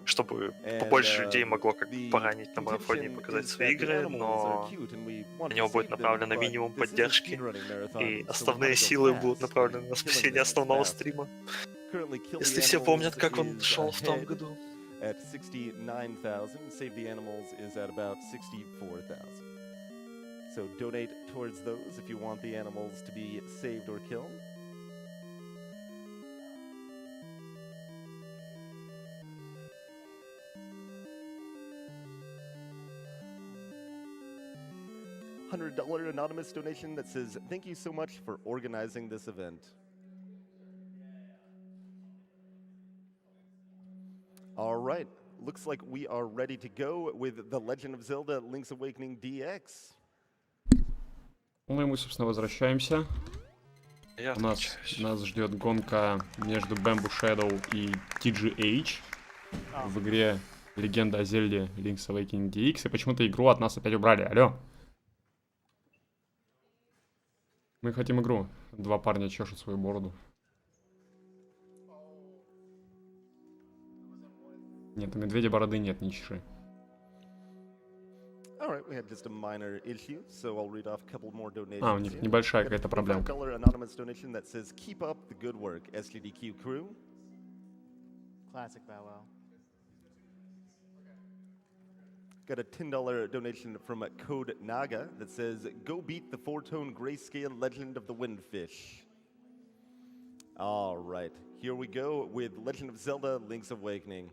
чтобы побольше людей могло как поранить на марафоне и показать свои игры, но на него будет направлено минимум поддержки, и основные силы будут направлены на спасение основного стрима. Если все помнят, как он шел в том году. At 69,000, Save the Animals is at about 64,000. So donate towards those if you want the animals to be saved or killed. $100 anonymous donation that says, "Thank you so much for organizing this event." All right, looks like we are ready to go with The Legend of Zelda Link's Awakening DX. Ну и мы, собственно, возвращаемся. Нас ждет гонка между Bamboo Shadow и TGH в игре Легенда о Зельде Link's Awakening DX. И почему-то игру от нас опять убрали. Алло. Мы хотим игру. Два парня чешут свою бороду. Нет, у медведя бороды нет, не чеши. А, у них небольшая какая-то проблема. Got a $10 donation from Code Naga that says, "Go beat the four-tone grayscale Legend of the Windfish." All right, here we go with Legend of Zelda Link's Awakening.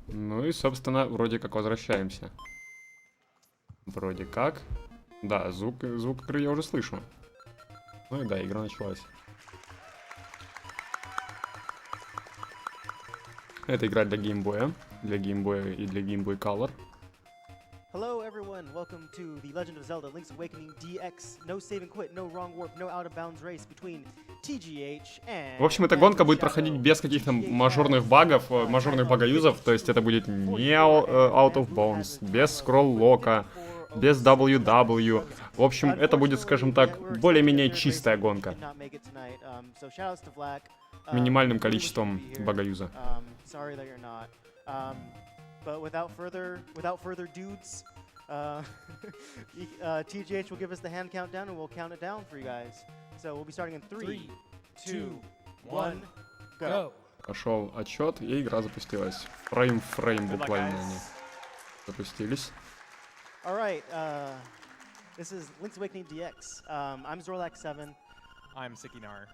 Ну и, собственно, вроде как возвращаемся. Вроде как. Да, звук игры я уже слышу. Ну и да, игра началась. Это игра для геймбоя. Для геймбоя и для Game Boy Color. Hello everyone, welcome to The Legend of Zelda Link's Awakening DX. No save and quit, no wrong warp, no out of bounds race between TGH and... В общем, эта гонка будет проходить без каких-то мажорных багов, мажорных багаюзов, то есть это будет не out of bounds, без скролл-лока, без WW. В общем, это будет, скажем так, более-менее чистая гонка. Минимальным количеством багаюза. But without further dudes, TGH will give us the hand countdown and we'll count it down for you guys. So we'll be starting in 3, 2, 1, go. Пошел отчет, и игра запустилась. Фрейм буквально они запустились. Alright, this is Link's Awakening DX. I'm Zorlak7. I'm Sikinar.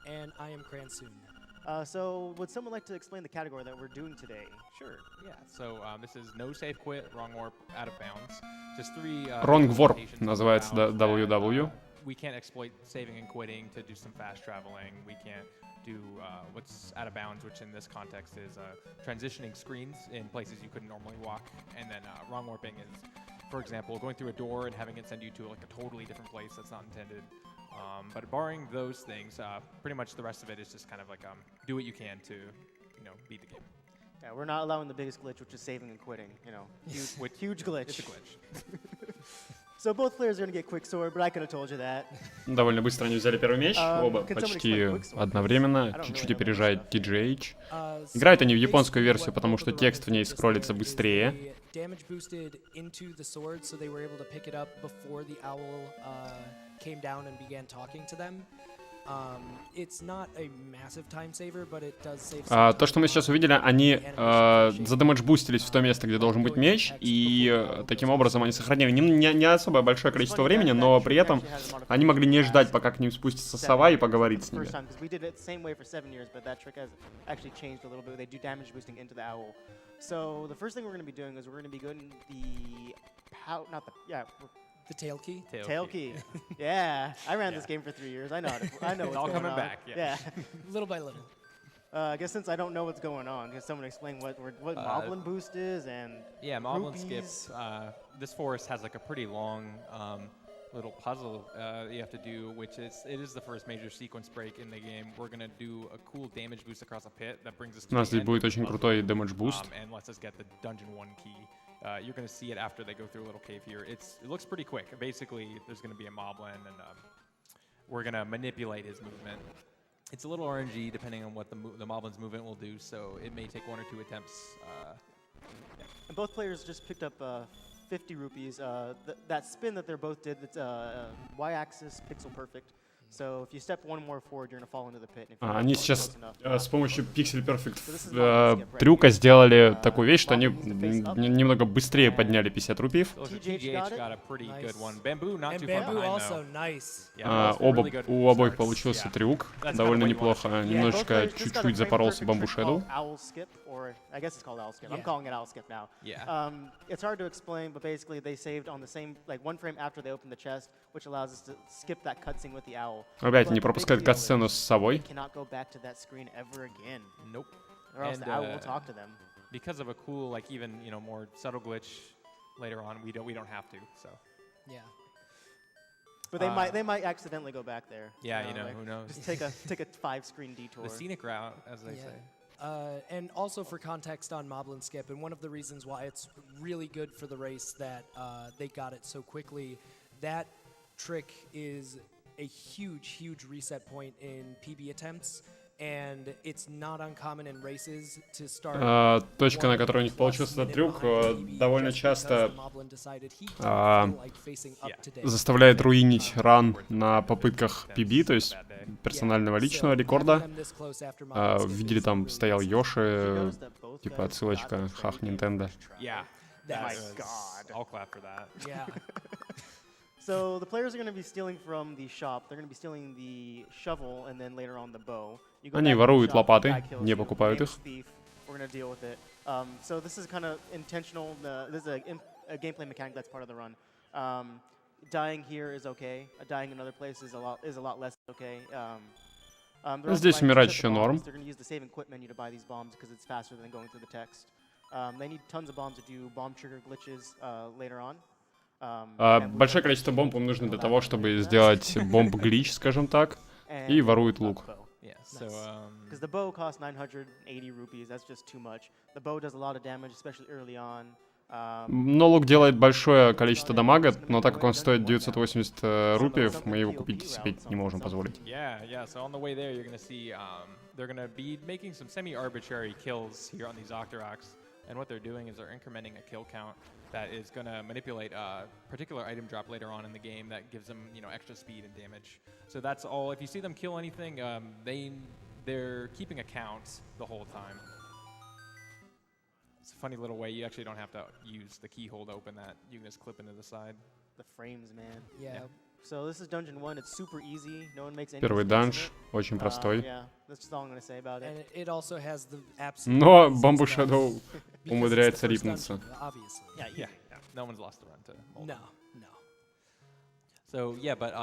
And I am Kransoon. So, would someone like to explain the category that we're doing today? Sure, yeah. So, this is no save quit, wrong warp, out of bounds. Just three... Wrong warp называется WW. We can't exploit saving and quitting to do some fast traveling. We can't do what's out of bounds, which in this context is transitioning screens in places you couldn't normally walk. And then wrong warping is, for example, going through a door and having it send you to like a totally different place that's not intended. But barring those things, pretty much the rest of it is just kind of like do what you can to, beat the game. Yeah, we're not allowing the biggest glitch, which is saving and quitting. Huge glitch. It's a glitch. So both players are going to get quick sword, but I could have told you that. Довольно быстро они взяли первый меч, оба почти одновременно, чуть-чуть опережает TGH. Играют они в японскую версию, потому что текст в ней скроллится быстрее. То, что мы сейчас увидели, они задэмэдж-бустились в то место, где должен быть меч, и таким образом они сохранили не особо большое количество времени, но при этом они могли не ждать, пока к ним спустится сова, и поговорить с ними. The tail key? Tail key. Yeah, I ran this game for 3 years. I know what's going on. It's all coming back, yeah. Little by little. I guess since I don't know what's going on, can someone explain what Moblin boost is and yeah, Moblin skips. This forest has like a pretty long little puzzle you have to do, which it is the first major sequence break in the game. We're gonna do a cool damage boost across a pit that brings us to У нас здесь будет очень крутой damage boost. And lets us get the dungeon 1 key. You're going to see it after they go through a little cave here. It looks pretty quick. Basically, there's going to be a moblin, and we're going to manipulate his movement. It's a little RNG depending on what the Moblin's movement will do, so it may take 1 or 2 attempts. And both players just picked up 50 rupees. That spin that they both did, that's y-axis pixel perfect. So if you step one more forward, you're gonna fall into the pit. Они сейчас с помощью Pixel Perfect трюка сделали такую вещь, что они немного быстрее подняли 50 рупиев. У обоих получился трюк, довольно неплохо. Немножечко чуть-чуть запоролся Bamboo Shadow. I guess it's called owl skip. I'm calling it owl skip now. It's hard to explain, but basically they saved on the same, like 1 frame after they opened the chest, which allows us to skip that cutscene with the owl. Опять не пропускают катсцену с собой. Cannot go back to that screen ever again. Nope. Or else the owl will talk to them. Because of a cool, like even more subtle glitch later on, we don't have to. So. Yeah. But they might accidentally go back there. Yeah, like, who knows? Just take a 5-screen detour. The scenic route, as they say. And also for context on Moblin Skip, and one of the reasons why it's really good for the race that they got it so quickly, that trick is a huge reset point in PB attempts, and it's not uncommon in races to start. Точка, на которой у них получился этот трюк, довольно часто заставляет руинить ран на попытках PB, то есть персонального личного рекорда. Видели, там стоял Йоши, типа отсылочка, хах, Nintendo. So the players are going to be stealing from the shop. They're going to be stealing the shovel and then later on the bow. Они воруют лопаты, не покупают их. We're going to deal with it. So this is kind of intentional. This is a gameplay mechanic that's part of the run. Dying here is okay. Dying in other places is a lot less okay. Здесь умирать еще норм. They're going to use the save and quit menu to buy these bombs because it's faster than going through the text. They need tons of bombs to do bomb trigger glitches later on. Большое количество бомб им нужно для того, чтобы сделать бомб-глич, скажем так, и воруют лук. Because the bow costs 980 rupees, that's just too much. The bow does a lot of damage, especially early on. Но лук делает большое количество дамага, но так как он стоит 980 рупиев, мы его купить себе не можем позволить. So on the way there, you're going to see they're going to be making some semi-arbitrary kills here on these Octoroks. And what they're doing is they're incrementing a kill count that is going to manipulate a particular item drop later on in the game that gives them, extra speed and damage. So that's all. If you see them kill anything, they're keeping a count the whole time. It's a funny little way. You actually don't have to use the keyhole to open that. You can just clip into the side. The frames, man. Yeah. So this is Dungeon 1. It's super easy. No one makes any Первый данж, очень простой. Yeah, that's just all I'm going to say about it. And it also has the absolute. Но Bamboo Shadow умудряется рипнуться. Yeah. No one's lost a run to Molten. No. So yeah, but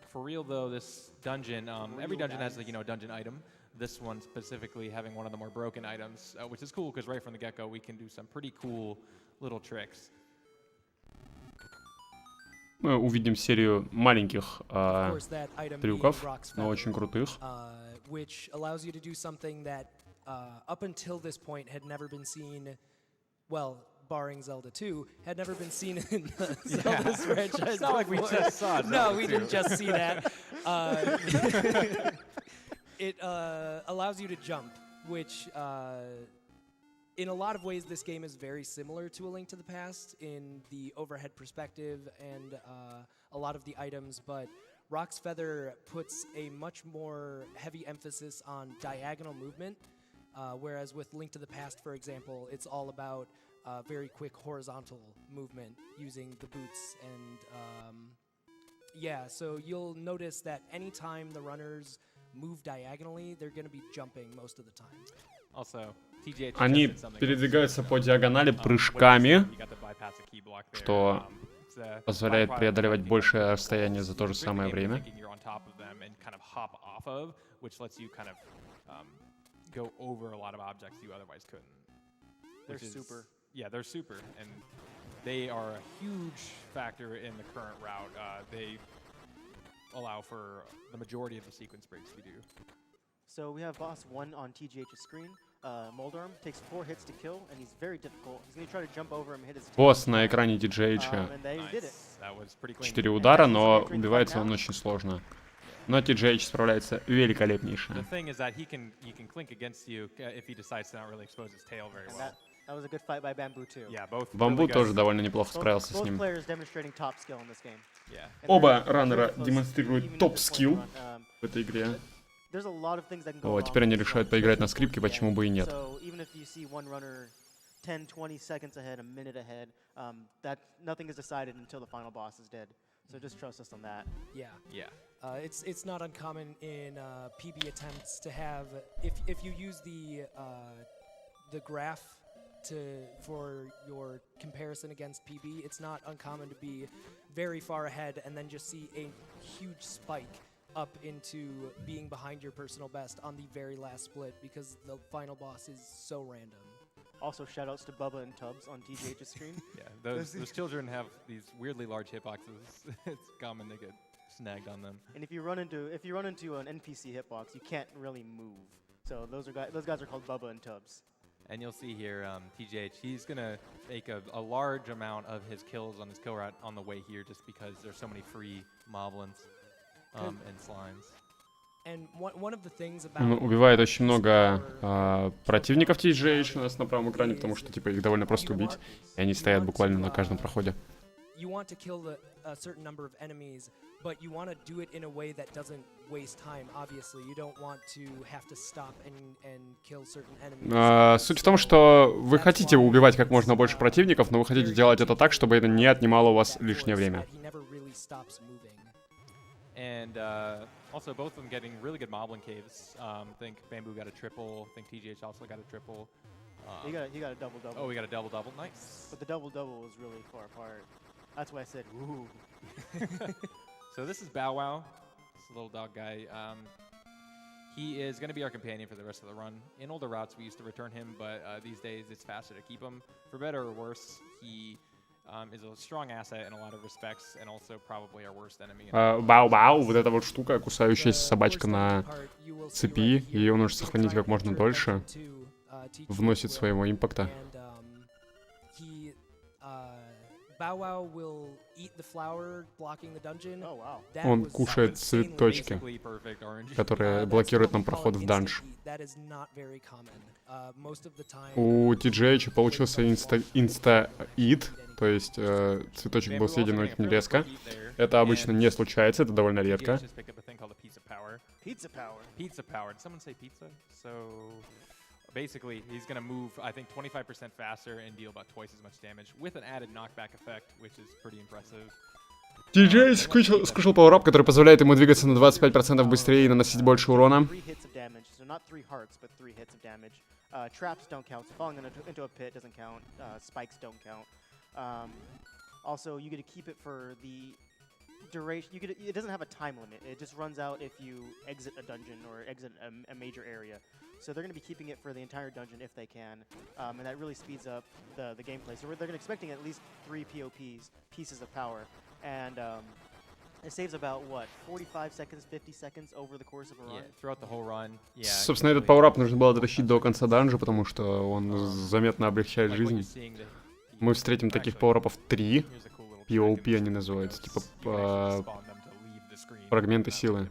for real though, this dungeon, every dungeon has a dungeon item. This one specifically having one of the more broken items, which is cool because right from the get-go we can do some pretty cool little tricks. Мы увидим серию маленьких трюков, но очень крутых. Which allows you to do something that up until this point had never been seen, well, barring Zelda 2, had never been seen in the Zelda's franchise. It's not like we just saw Zelda 2. No, we didn't just see that. It allows you to jump, which in a lot of ways this game is very similar to A Link to the Past in the overhead perspective and a lot of the items, but Rock's Feather puts a much more heavy emphasis on diagonal movement, whereas with Link to the Past, for example, it's all about very quick horizontal movement using the boots. And so you'll notice that anytime the runners move diagonally, they're going to be jumping most of the time. Also, TGH Они передвигаются по диагонали прыжками, что позволяет преодолевать большее расстояние за то же самое время. They're super. Yeah, they're super, and they are a huge factor in the current route. They allow for the majority of the sequence breaks we do. So we have boss 1 on TGH's screen. Moldorm takes 4 hits to kill, and he's very difficult. He's going to try to jump over him and hit his tail. Босс на экране DJH 4 удара, но убивается он очень сложно. Но TGH справляется великолепнейше. The thing is that he can clink against you if he decides to not really expose his tail very And well. that was a good fight by Bamboo too. Yeah, both. Бамбу really good. тоже довольно неплохо справился с Both ним. players demonstrating top skill in this game. Yeah. And Оба they're раннера very close, демонстрируют even at топ-скилл this point run. в этой игре. There's a lot of things that can go О, wrong теперь они with this решают run, поиграть на especially скрипке, towards the почему end. бы и нет. So even if you see one runner 10-20 seconds ahead, a minute ahead, that nothing is decided until the final boss is dead. So just trust us on that. Yeah. Yeah. It's not uncommon in PB attempts to have if you use the graph for your comparison against PB, it's not uncommon to be very far ahead and then just see a huge spike up into being behind your personal best on the very last split because the final boss is so random. Also, shoutouts to Bubba and Tubbs on TGH's stream. Yeah. Those children have these weirdly large hitboxes. It's common to get snagged on them. And if you run into an NPC hitbox, you can't really move. So those guys are called Bubba and Tubbs. And you'll see here, TGH, he's gonna make a large amount of his kills on his kill route on the way here, just because there's so many free moblins and slimes. And one of the things Он about убивает очень много противников TGH у нас на правом экране, потому что типа их довольно просто убить, и они стоят буквально на каждом проходе. you want to kill a certain number of enemies, but you want to do it in a way that doesn't waste time. Obviously, you don't want to have to stop and kill certain enemies. Суть в том, что вы хотите убивать как можно больше противников, но вы хотите делать это так, чтобы это не отнимало у вас лишнее время. And also, both of them getting really good moblin caves. I think Bamboo got a triple. I think TGH also got a triple. He got a double-double. Oh, we got a double-double. Nice. But the double-double was really far apart. That's why I said, ooh. So this is Bow Wow. This little dog guy. He is going to be our companion for the rest of the run. In older routes, we used to return him, but these days it's faster to keep him. For better or worse, he is a strong asset in a lot of respects, and also probably our worst enemy. Бау-бау, вот эта вот штука, кусающаяся собачка на цепи, ее нужно сохранить как можно дольше, вносит своего импакта. Он кушает цветочки, которые блокируют нам проход в данж. У TGH получился инста-ид, то есть цветочек был съеден очень резко. Это обычно не случается, это довольно редко. Basically, he's going to move, I think, 25% faster and deal about twice as much damage with an added knockback effect, which is pretty impressive. TGH скушал пауэрап, который позволяет ему двигаться на 25% быстрее и наносить больше урона. Traps don't count, so falling into a pit doesn't count, spikes don't count. Also, you get to keep it for the duration. It doesn't have a time limit. It just runs out if you exit a dungeon or exit a major area. So they're going to be keeping it for the entire dungeon if they can, and that really speeds up the gameplay. So they're expecting at least 3 POPs, pieces of power, and it saves about, what, 45 seconds, 50 seconds over the course of a run? Yeah, throughout the whole run. Yeah, Собственно, этот пауэрап нужно было дотащить до конца данжа, потому что он заметно облегчает жизнь. Мы встретим таких пауэрапов 3. POP они называются, типа фрагменты силы.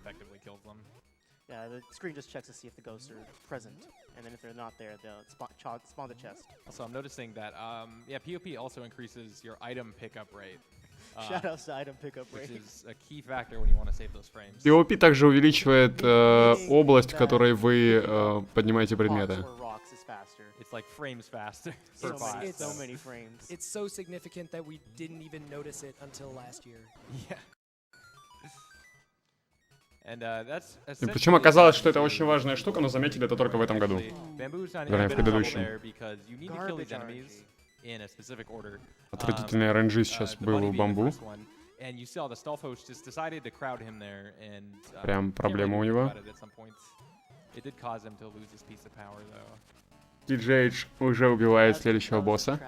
The screen just checks to see if the ghosts are present, and then if they're not there, they'll spawn the chest. Also, I'm noticing that, POP also increases your item pickup rate. Shoutouts to item pickup rate. Which is a key factor when you want to save those frames. POP также увеличивает область, в которой вы поднимаете предметы. It's like frames faster. So many frames. It's so significant that we didn't even notice it until last year. Yeah. И причем оказалось, что это очень важная штука, но заметили это только в этом году. Вернее, в предыдущем. Отвратительные RNG сейчас был у Бамбу. Прям проблема у него. TGH уже убивает следующего босса.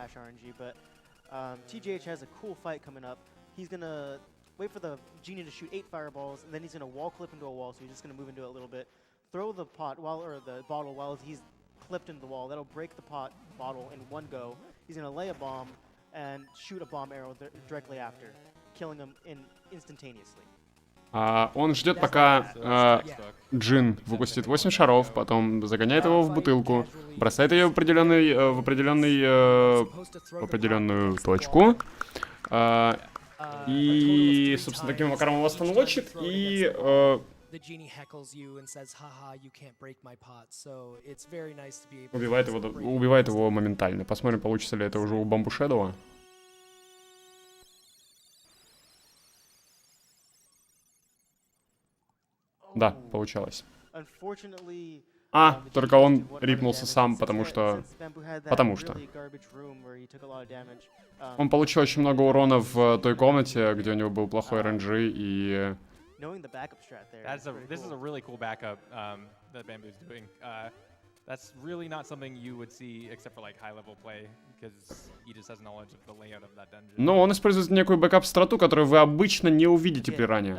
TGH has a cool fight coming up. He's gonna wait for the genie to shoot 8 fireballs, and then he's gonna wall clip into a wall. So he's just gonna move into it a little bit, throw the the bottle while he's clipped into the wall. That'll break the bottle in one go. He's gonna lay a bomb and shoot a bomb arrow directly after, killing him instantaneously. Он ждет, пока Джин выпустит 8 шаров, потом загоняет его в бутылку, бросает ее в определенную точку. И, собственно, таким макаром его станлочит и убивает его моментально. Посмотрим, получится ли это уже у Бамбу Шэдоу. Да, получалось. Только он рипнулся сам, потому что... Он получил очень много урона в той комнате, где у него был плохой RNG, и... This is a really cool backup that Bamboo's doing. That's really not something you would see except for like high-level play, because he just has knowledge of the layout of that dungeon. Но он использует некую бэкап-страту, которую вы обычно не увидите при ране.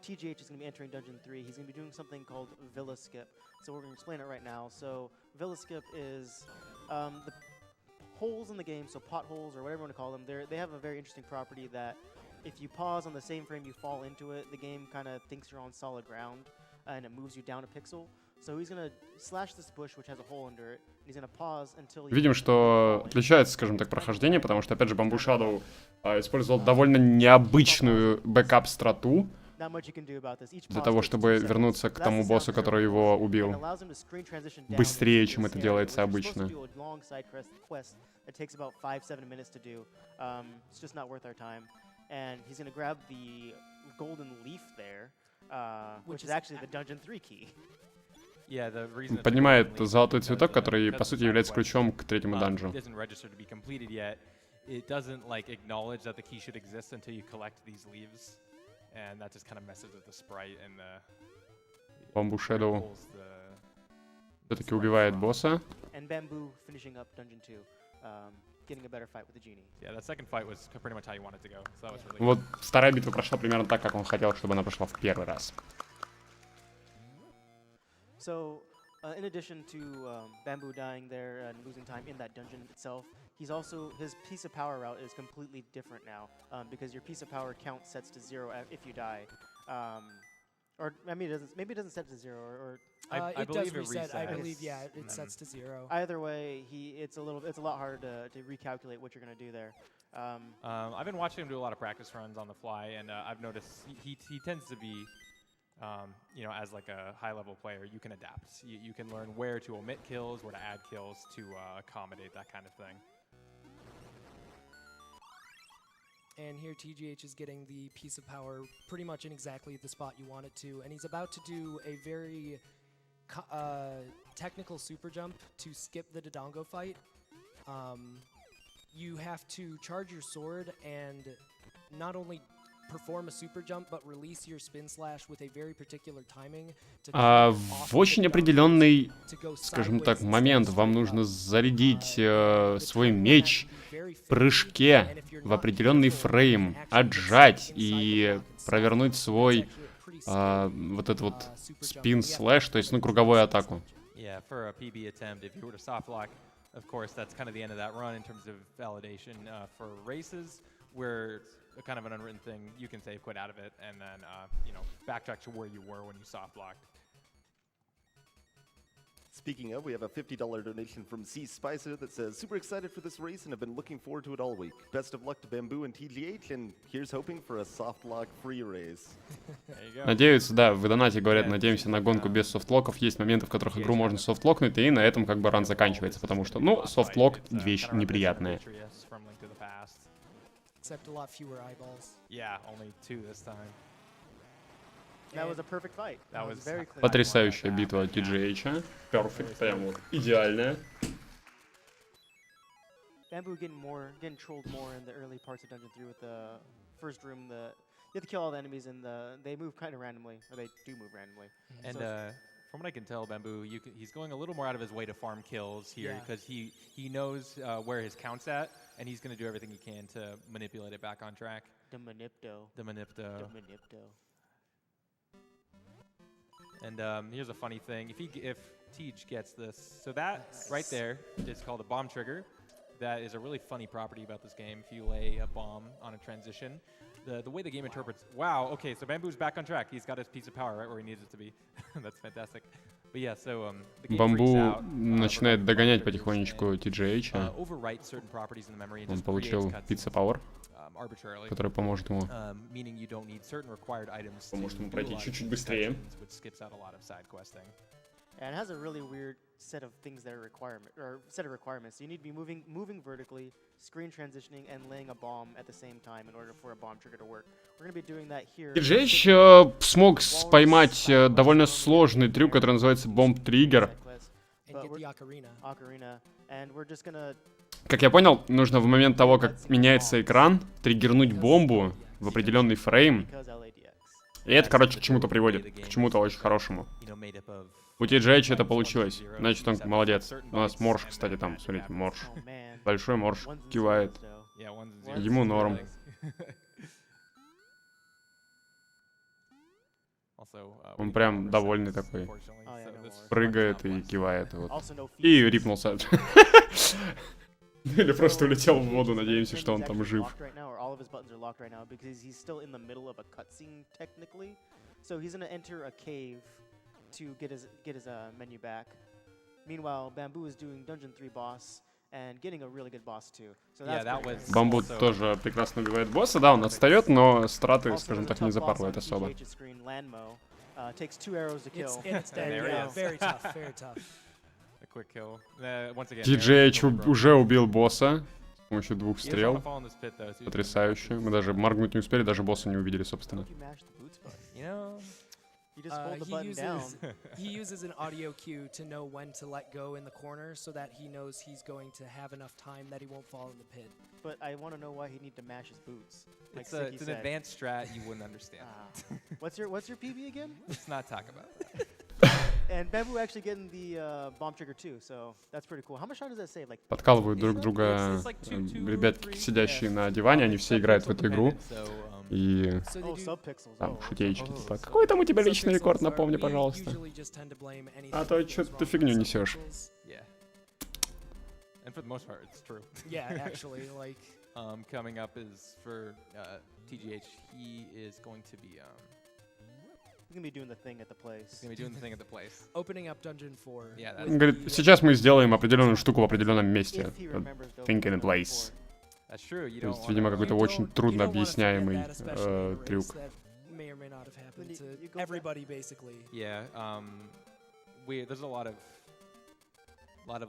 TGH is going to be entering Dungeon 3. He's going to be doing something called Villa Skip. So we're going to explain it right now. So Villa Skip is the holes in the game, so potholes or whatever you want to call them. They have a very interesting property that if you pause on the same frame you fall into it, the game kind of thinks you're on solid ground and it moves you down a pixel. So he's going to slash this bush, which has a hole under it. He's going to pause until... Видим, что отличается, скажем так, прохождение, потому что, опять же, Bamboo Shadow использовал довольно необычную бэкап-страту для того, чтобы вернуться к тому боссу, который его убил, быстрее, чем это делается обычно. Поднимает золотой цветок, который, по сути, является ключом к третьему данжу. And that just kind of messes with the sprite and the... Bamboo Shadow все-таки убивает босса. And Bamboo finishing up Dungeon 2, getting a better fight with the genie. Yeah, that second fight was pretty much how you wanted to go. So that was really Вот вторая битва прошла примерно так, как он хотел, чтобы она прошла в первый раз. So, in addition to Bamboo dying there and losing time in that dungeon itself, his piece of power route is completely different now, because your piece of power count sets to 0 if you die. Or maybe it doesn't set to 0, or I believe it resets. I believe, yeah, it sets to 0. Either way, it's a lot harder to recalculate what you're gonna do there. I've been watching him do a lot of practice runs on the fly, and I've noticed he tends to be, you know, as like a high-level player, you can adapt. You can learn where to omit kills, where to add kills to accommodate that kind of thing. And here TGH is getting the piece of power pretty much in exactly the spot you want it to, and he's about to do a very technical super jump to skip the Dodongo fight. You have to charge your sword and not only perform a super jump, but release your spin slash with a very particular timing. В очень определенный, скажем так, момент вам нужно зарядить свой меч в прыжке в определенный фрейм, отжать и провернуть свой вот этот вот спин слэш, то есть, ну, круговую атаку. Of course, that's kind of the end of that run in terms of validation for races, where it's kind of an unwritten thing. You can save quit out of it and then, you know, backtrack to where you were when you soft blocked. Speaking of, we have a $50 donation from C. Spicer that says, super excited for this race and have been looking forward to it all week. Best of luck to Bamboo and TGH, and here's hoping for a soft lock free race. Надеются, да, в донате говорят, надеемся на гонку без софтлоков. Есть моменты, в которых игру можно софтлокнуть, и на этом как бы ран заканчивается, потому что, ну, софтлок — вещь неприятная. Except a lot fewer eyeballs. Yeah, only 2 this time. That was a perfect fight. That was very clean. Потрясающая битва TGH. Perfect, прям вот идеальная. Bamboo getting trolled more in the early parts of Dungeon 3 with the first room. You have to kill all the enemies, and they move kind of randomly, or they do move randomly. And from what I can tell, Bamboo, he's going a little more out of his way to farm kills here, because he knows where his count's at, and he's going to do everything he can to manipulate it back on track. The manipto. The manipto. The manipto. And here's a funny thing: if Tej gets this, so that right there is called a bomb trigger. That is a really funny property about this game. If you lay a bomb on a transition, the way the game interprets. Wow. Okay, so Bamboo's back on track. He's got his piece of power right where he needs it to be. That's fantastic. But yeah, so the game freaks Бамбу out, начинает догонять потихонечку TGH. overwrite certain properties in the memory and Он just получил creates Pizza cutscenes, Power, arbitrarily. который поможет ему. Meaning you don't need certain required items Поможет to ему пройти utilize чуть-чуть these быстрее. cutscenes, which skips out a lot of side questing. And it has a really weird set of things that are set of requirements. You need to be moving vertically, screen transitioning, and laying a bomb at the same time in order for a bomb trigger to work. We're going to be doing that here. TGH смог поймать довольно сложный трюк, который называется Bomb Trigger. And get the ocarina. Ocarina, and we're just gonna. Как я понял, нужно в момент того, как меняется экран, триггернуть бомбу в определенный фрейм. И это, короче, к чему-то приводит, к чему-то очень хорошему. У TGH это получилось, значит он молодец. У нас Морж, кстати, там, смотрите, Морж. Большой Морж кивает. Ему норм. Он прям довольный такой. Прыгает и кивает. Вот. И рипнулся. Или просто улетел в воду, надеемся, что он там жив. To get his menu back. Meanwhile, Bamboo is doing Dungeon 3 boss and getting a really good boss too. So that's Бамбу тоже прекрасно убивает босса, да, он отстает, но страты, скажем так, не запарывает особо. Takes 2 arrows to kill. It's dead. Yeah, very tough, very tough. A quick kill. Once again, TGH уже убил босса с помощью 2 стрел. Потрясающе. Мы даже моргнуть не успели, даже босса не увидели, собственно. He uses an audio cue to know when to let go in the corner so that he knows he's going to have enough time that he won't fall in the pit. But I want to know why he need to mash his boots. Like it's an advanced strat you wouldn't understand. What's your PB again? Let's not talk about that. And Bamboo actually getting the bomb trigger too, so that's pretty cool. How much time does that save? Like подкалывают друг друга ребятки, сидящие на диване, они все играют в эту игру. И там шутеечки типа, какой там у тебя личный рекорд, напомни, пожалуйста. А то что ты фигню несешь. And for the most part, it's true. Yeah, actually, like. Coming up is for TGH. He is going to be. He's gonna be doing the thing at the place. He's gonna be doing the thing at the place. Opening up Dungeon 4. Yeah, Он говорит, сейчас мы сделаем определенную штуку в определенном месте. Think in a place. That's true. You То don't есть, видимо, какой-то очень трудно объясный трюк. May or may not have happened to everybody, basically. Yeah. There's a lot of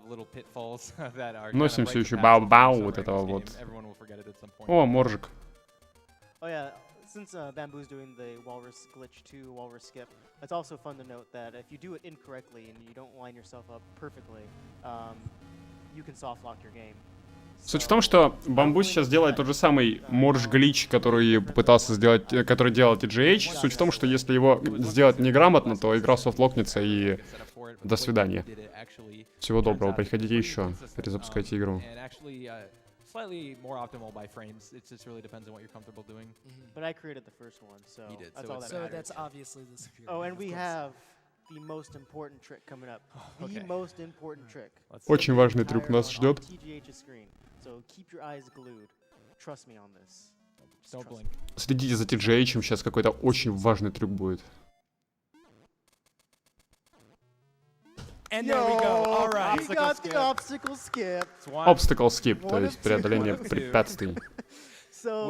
little pitfalls that are. Носим все еще бау-бау вот этого вот. О, Моржик. Oh yeah, since Bamboo's doing the Walrus glitch 2, Walrus skip, it's also fun to note that if you do it incorrectly and you don't line yourself up perfectly, you can soft lock your game. Суть в том, что Бамбу сейчас делает тот же самый морж-глич, который пытался сделать, который делал TGH. Суть в том, что если его сделать неграмотно, то игра софтлокнется и до свидания. Всего доброго, приходите еще, перезапускайте игру. Slightly more optimal by frames. It just really depends on what you're comfortable doing. But I created the first one, so that's all that So matters. that's obviously the superior. Oh, and we have the most important trick coming up. The most important trick. Очень важный трюк нас ждет. So keep your eyes glued. Trust me on this. Don't blink. Следите за TGH, сейчас какой-то очень важный трюк будет. And there we go. All right. We got the obstacle skip. Obstacle skip, то есть преодоление препятствий. So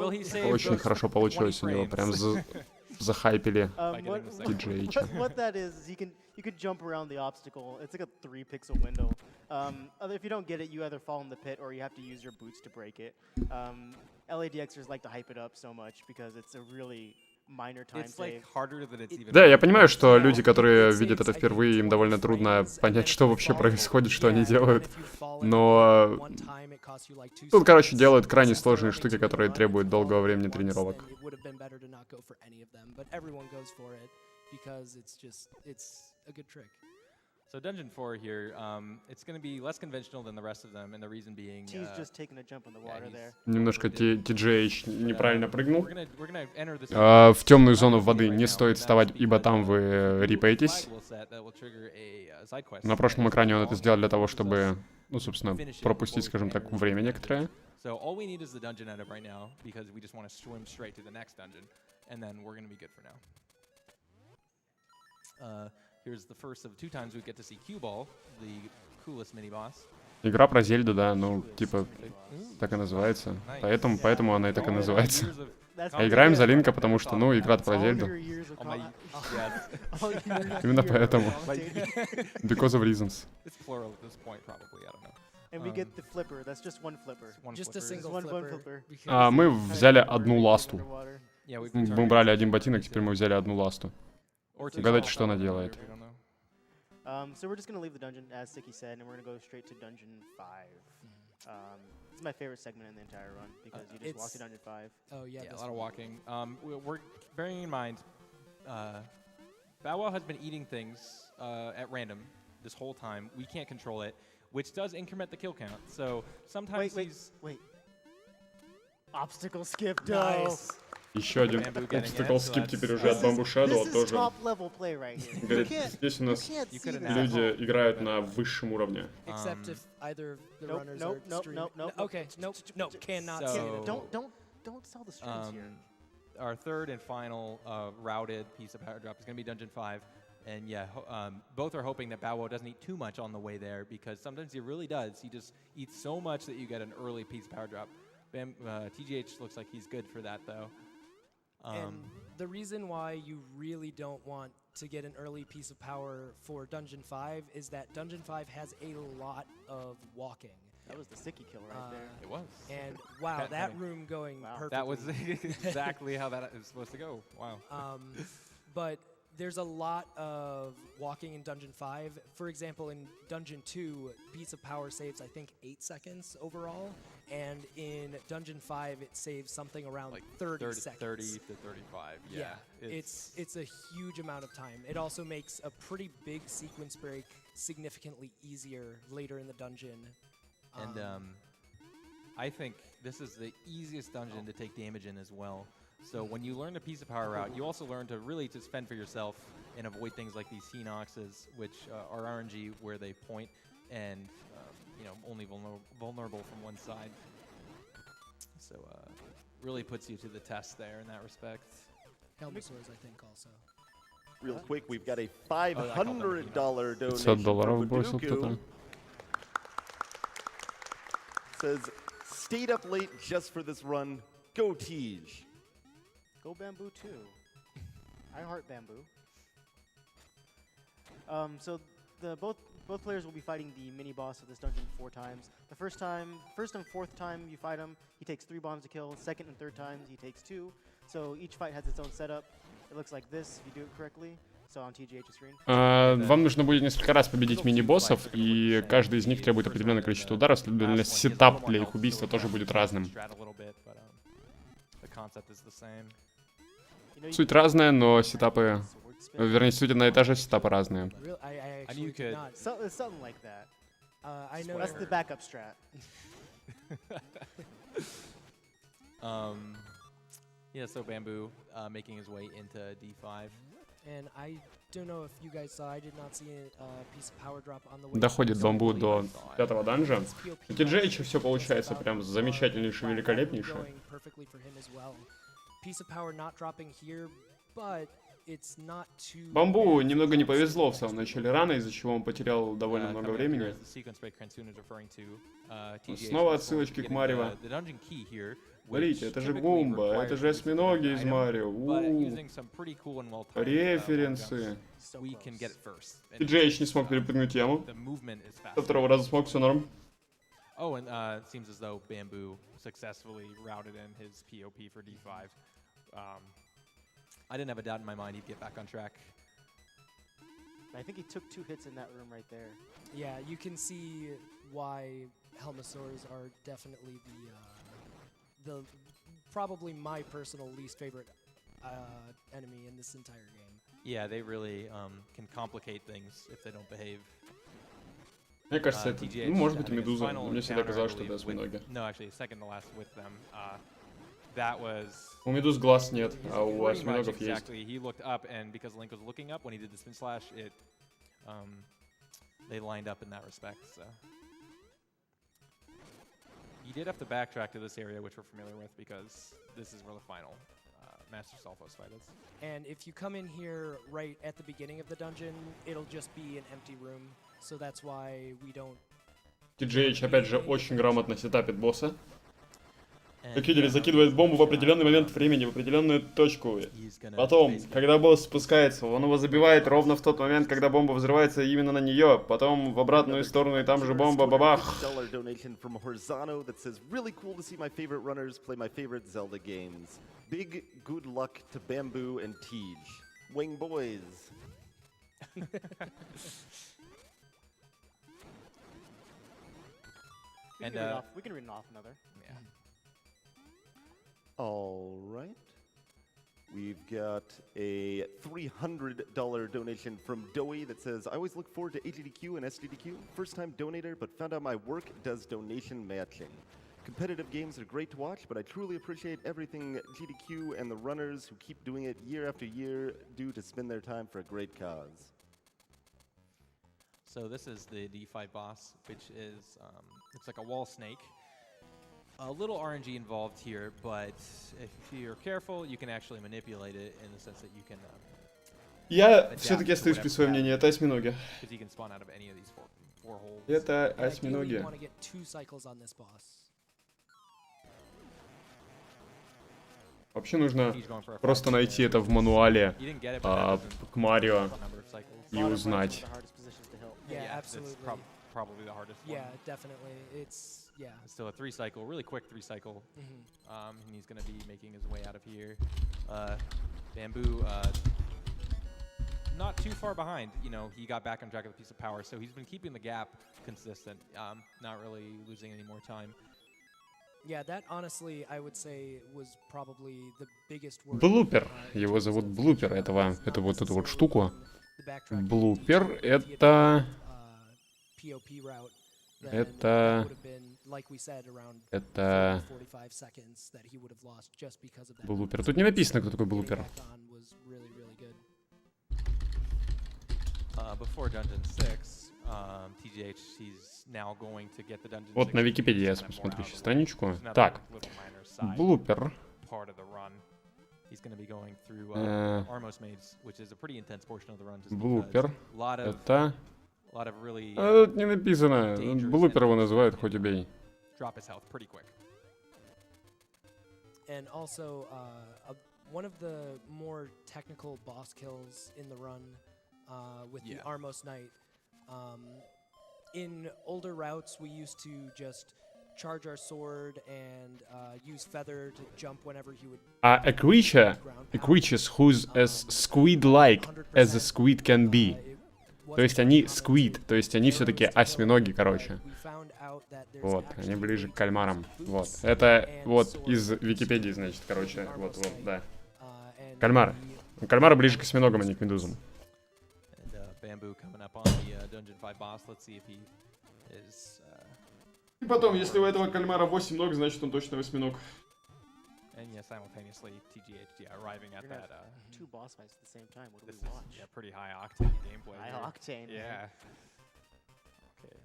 очень хорошо получилось у него, прям захайпили TGH. What that is you can jump around the obstacle. It's like a 3-pixel window. If you don't get it, you either fall in the pit or you have to use your boots to break it. LADXers like to hype it up so much because it's a really minor time save. Да, я понимаю, что люди, которые видят это впервые, им довольно трудно понять, что вообще происходит, что они делают. Но тут, короче, делают крайне сложные штуки, которые требуют долгого времени тренировок. So Dungeon 4 here, it's going to be less conventional than the rest of them, and the reason being... He's just taking a jump in the water there. Немножко TGH неправильно прыгнул. В темную зону воды не стоит вставать, ибо там вы рипаетесь. На прошлом экране он это сделал для того, чтобы Ну, собственно, finish it пропустить, before we скажем can так, enter время the dungeon. некоторое. So all we need is the dungeon edit right now because we just want to swim straight to the next dungeon, and then we're gonna be good for now. Here's the first of 2 times we get to see Cue Ball, the coolest mini boss. Игра про Зельду, да, ну, типа, так и называется. Поэтому она и так и называется. А играем за Линка, потому что, ну, игра про Зельду. Именно поэтому. Because of reasons. It's plural at this point, probably. I don't know. And we get the flipper. That's just one flipper. One Just a flipper. single One flipper. flipper. Мы взяли одну ласту. Underwater. Yeah, we've Мы брали один ботинок, теперь мы взяли одну ласту. Or two Угадайте, small что она fellas, делает. we don't know. So we're just gonna leave the dungeon, as Sticky said, and we're gonna go straight to dungeon 5. It's my favorite segment in the entire run because you just walk to It's- dungeon 5. Oh yeah, Yeah, a this lot of one. walking. We're bearing in mind, Bow Wow has been eating things at random this whole time. We can't control it, which does increment the kill count. So sometimes Wait. Obstacle skip, Nice. Еще один Bamboo getting обстакл it, so скип that's- теперь уже от Bamboo Shadow This is тоже. top level play right here. You Говорит, can't, здесь у you нас can't You see could've that. now- люди играют на высшем уровне. Except if either the Nope, runners nope, are nope, streaming. nope, nope, No, okay, nope, cannot So- see it. Don't sell the streams here. Our third and final routed piece of power drop is going to be Dungeon 5. And yeah, both are hoping that Bow Wow doesn't eat too much on the way there because sometimes he really does. He just eats so much that you get an early piece of power drop. TGH looks like he's good for that though. And the reason why you really don't want to get an early piece of power for Dungeon 5 is that Dungeon 5 has a lot of walking. That was the sticky kill right there. It was. And wow, That- that that- room going Wow. perfectly. That was exactly how that is supposed to go. Wow. But there's a lot of walking in Dungeon 5. For example, in Dungeon 2, piece of power saves, I think, 8 seconds overall. And in Dungeon 5, it saves something around Like 30 seconds. 30 to 35. Yeah. It's a huge amount of time. It also makes a pretty big sequence break significantly easier later in the dungeon. And I think this is the easiest dungeon to take damage in as well. So when you learn the piece of power route, you also learn to really just fend for yourself and avoid things like these Henoxes, which are RNG where they point and only vulnerable from one side. So really puts you to the test there in that respect. Helmosaurs, I think, also. Real quick, we've got a $500 donation $500 from бросил кто-то. Baduku. Says, stayed up late just for this run. Go Tej. Go Bamboo too. I heart Bamboo. So both players will be fighting the mini boss of this dungeon 4 times. The first and fourth time you fight him, he takes 3 bombs to kill. Second and third times he takes 2. So each fight has its own setup. It looks like this if you do it correctly. So on TGH's screen. Вам нужно будет несколько раз победить мини-боссов, и каждый из них требует определенное количество ударов, следовательно, сетап для их убийства тоже будет разным. Суть разная, но сетапы... Вернее, суть одна и та же, сетапы разные. Really, I I knew actually you did could- not. Something like that. I know. That's the backup strat. Yeah, so Bamboo making his way into D5. And I don't know if you guys saw, I did not see a piece of power drop on the way. Доходит Бамбу до 5-го данжа. It's POP У TGH damage. все получается прям замечательнейше, Wow, великолепнейше. going perfectly for him as well. Piece of power not dropping here, but it's not too Бамбу bad. немного не повезло в самом начале рана, из-за чего он потерял довольно много времени. Снова отсылочки к Марио. Смотрите, это же Гумба, это же осьминоги из Марио. Референсы. TGH не смог перепрыгнуть тему. Со второго раза смог, все норм. Oh, and it seems as though Bamboo successfully routed in his POP for D5. I didn't have a doubt in my mind he'd get back on track. I think he took 2 hits in that room right there. Yeah, you can see why Helmosaurs are definitely the probably my personal least favorite enemy in this entire game. Yeah, they really can complicate things if they don't behave. Мне кажется, это, TGH ну, может быть, и having his Медуза. final Мне всегда encounter, I казалось, что believe, это осьминоги. with- No, actually, second to last with them. That was У Медуз глаз нет, а у pretty much осьминогов есть. exactly. He looked up, and because Link was looking up when he did the spin slash, they lined up in that respect. So did have to backtrack to this area, which we're familiar with, because this is where the final Master Solphos fight is. And if you come in here right at the beginning of the dungeon, it'll just be an empty room. So that's why we don't... TGH опять же очень грамотно сетапит босса. Как видели, закидывает бомбу в определенный момент времени, в определенную точку. Потом, когда босс спускается, он его забивает ровно в тот момент, когда бомба взрывается именно на нее. Потом в обратную сторону, и там же бомба, бабах. Donation from Horizano that says, really cool to see my favorite runners play my favorite Zelda games. Big good luck to Bamboo and Tej. Wing boys. We can, read off, we can read it off another. Yeah. All right. We've got a $300 donation from Doey that says, I always look forward to SGDQ and SGDQ. First time donator, but found out my work does donation matching. Competitive games are great to watch, but I truly appreciate everything GDQ and the runners who keep doing it year after year do to spend their time for a great cause. So this is the D5 boss, which is, it's like a wall snake. A little RNG involved here, but if you're careful, you can actually manipulate it in the sense that you can... Я все-таки остаюсь при своем мнении, это осьминоги. Because you can spawn out of any of these four holes. Это Ideally, осьминоги. you want to get 2 cycles on this boss. Вообще нужно He's going for a просто 5. найти это в мануале You didn't get it, but that doesn't к Марио number of cycles. и узнать. The hardest positions to help. Yeah, It's absolutely. probably the hardest one. Yeah, definitely. It's, yeah. It's still a 3 cycle, really quick 3 cycle. Mhm. And he's going to be making his way out of here. Bamboo, not too far behind. You know, he got back on track with a piece of power, so he's been keeping the gap consistent, not really losing any more time. Yeah, that honestly, I would say, was probably the biggest worry. Блупер. Его зовут Блупер, эту вот эту вот штуку. The backtracking Блупер to это... POP route. Это- That would have been, like we said, around Это... 45 seconds that he would have lost just because of that. Блупер. Тут не написано, кто такой Getting Блупер. back on was really, really good. Before Dungeon 6, TGH, he's now going to get the Dungeon 6. Вот на Википедии я kind of more посмотрю out of сейчас the way. страничку. There's another Так, little minor side Блупер. part of the run. He's going to be going through Armos Maze, which is a pretty intense portion of the run. Just Блупер. because a lot of Это... really Тут не написано. Блупер его называют, хоть убей. drop his health pretty quick. And also, one of the more technical boss kills in the run with the Yeah. Armos Knight. In older routes, we used to just charge our sword and use feather to jump whenever he would. A creature who's as squid-like as a squid can be. То есть они squid, то есть они все-таки осьминоги, короче. Вот, они ближе к кальмарам. Вот, это вот из Википедии, значит, короче, вот, да. Кальмары. Кальмары ближе к осьминогам, а не к медузам. Bamboo coming up on the Dungeon 5 boss. Let's see if he is. И потом, если у этого кальмара 8 ног, значит он точно осьминог. And yeah, simultaneously TGH arriving at You're gonna that. have 2 boss fights at the same time. What do This we is watch? pretty high octane gameplay. High here. octane. man. Yeah. Okay.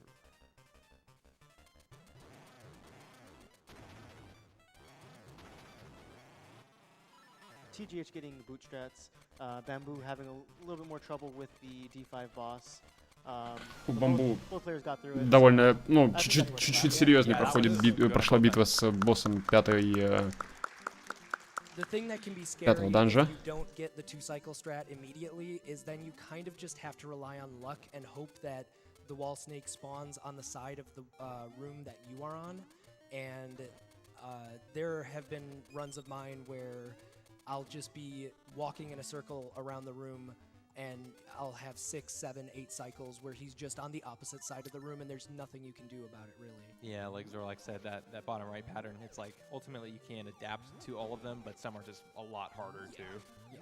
TGH getting the bootstraps. Bamboo having a little bit more trouble with the D5 boss. У but Бамбу both players got through it. довольно, ну, чуть-чуть серьезнее прошла битва с боссом пятой... The thing that can be scary Пятого данжа. if you don't get the 2 cycle strat immediately is then you kind of just have to rely on luck and hope that the wall snake spawns on the side of the room that you are on. And there have been runs of mine where I'll just be walking in a circle around the room and I'll have 6, 7, 8 cycles where he's just on the opposite side of the room and there's nothing you can do about it really. Yeah, like Zorlak said, that bottom right pattern, it's like ultimately you can adapt to all of them, but some are just a lot harder too. Yeah.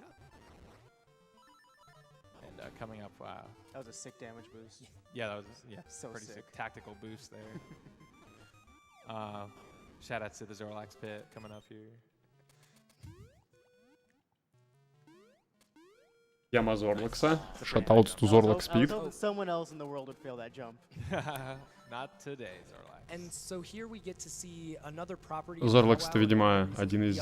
And coming up, That was a sick damage boost. yeah, that was So pretty sick. sick tactical boost there. Shout outs to the Zorlax pit coming up here. Яма Зорлакса. Шатаутс ту Зорлак I was Спид. hoping someone else in the world would fail that jump. Not today, Zorlak. And so here we get to see another property. Зорлакс это, видимо, один из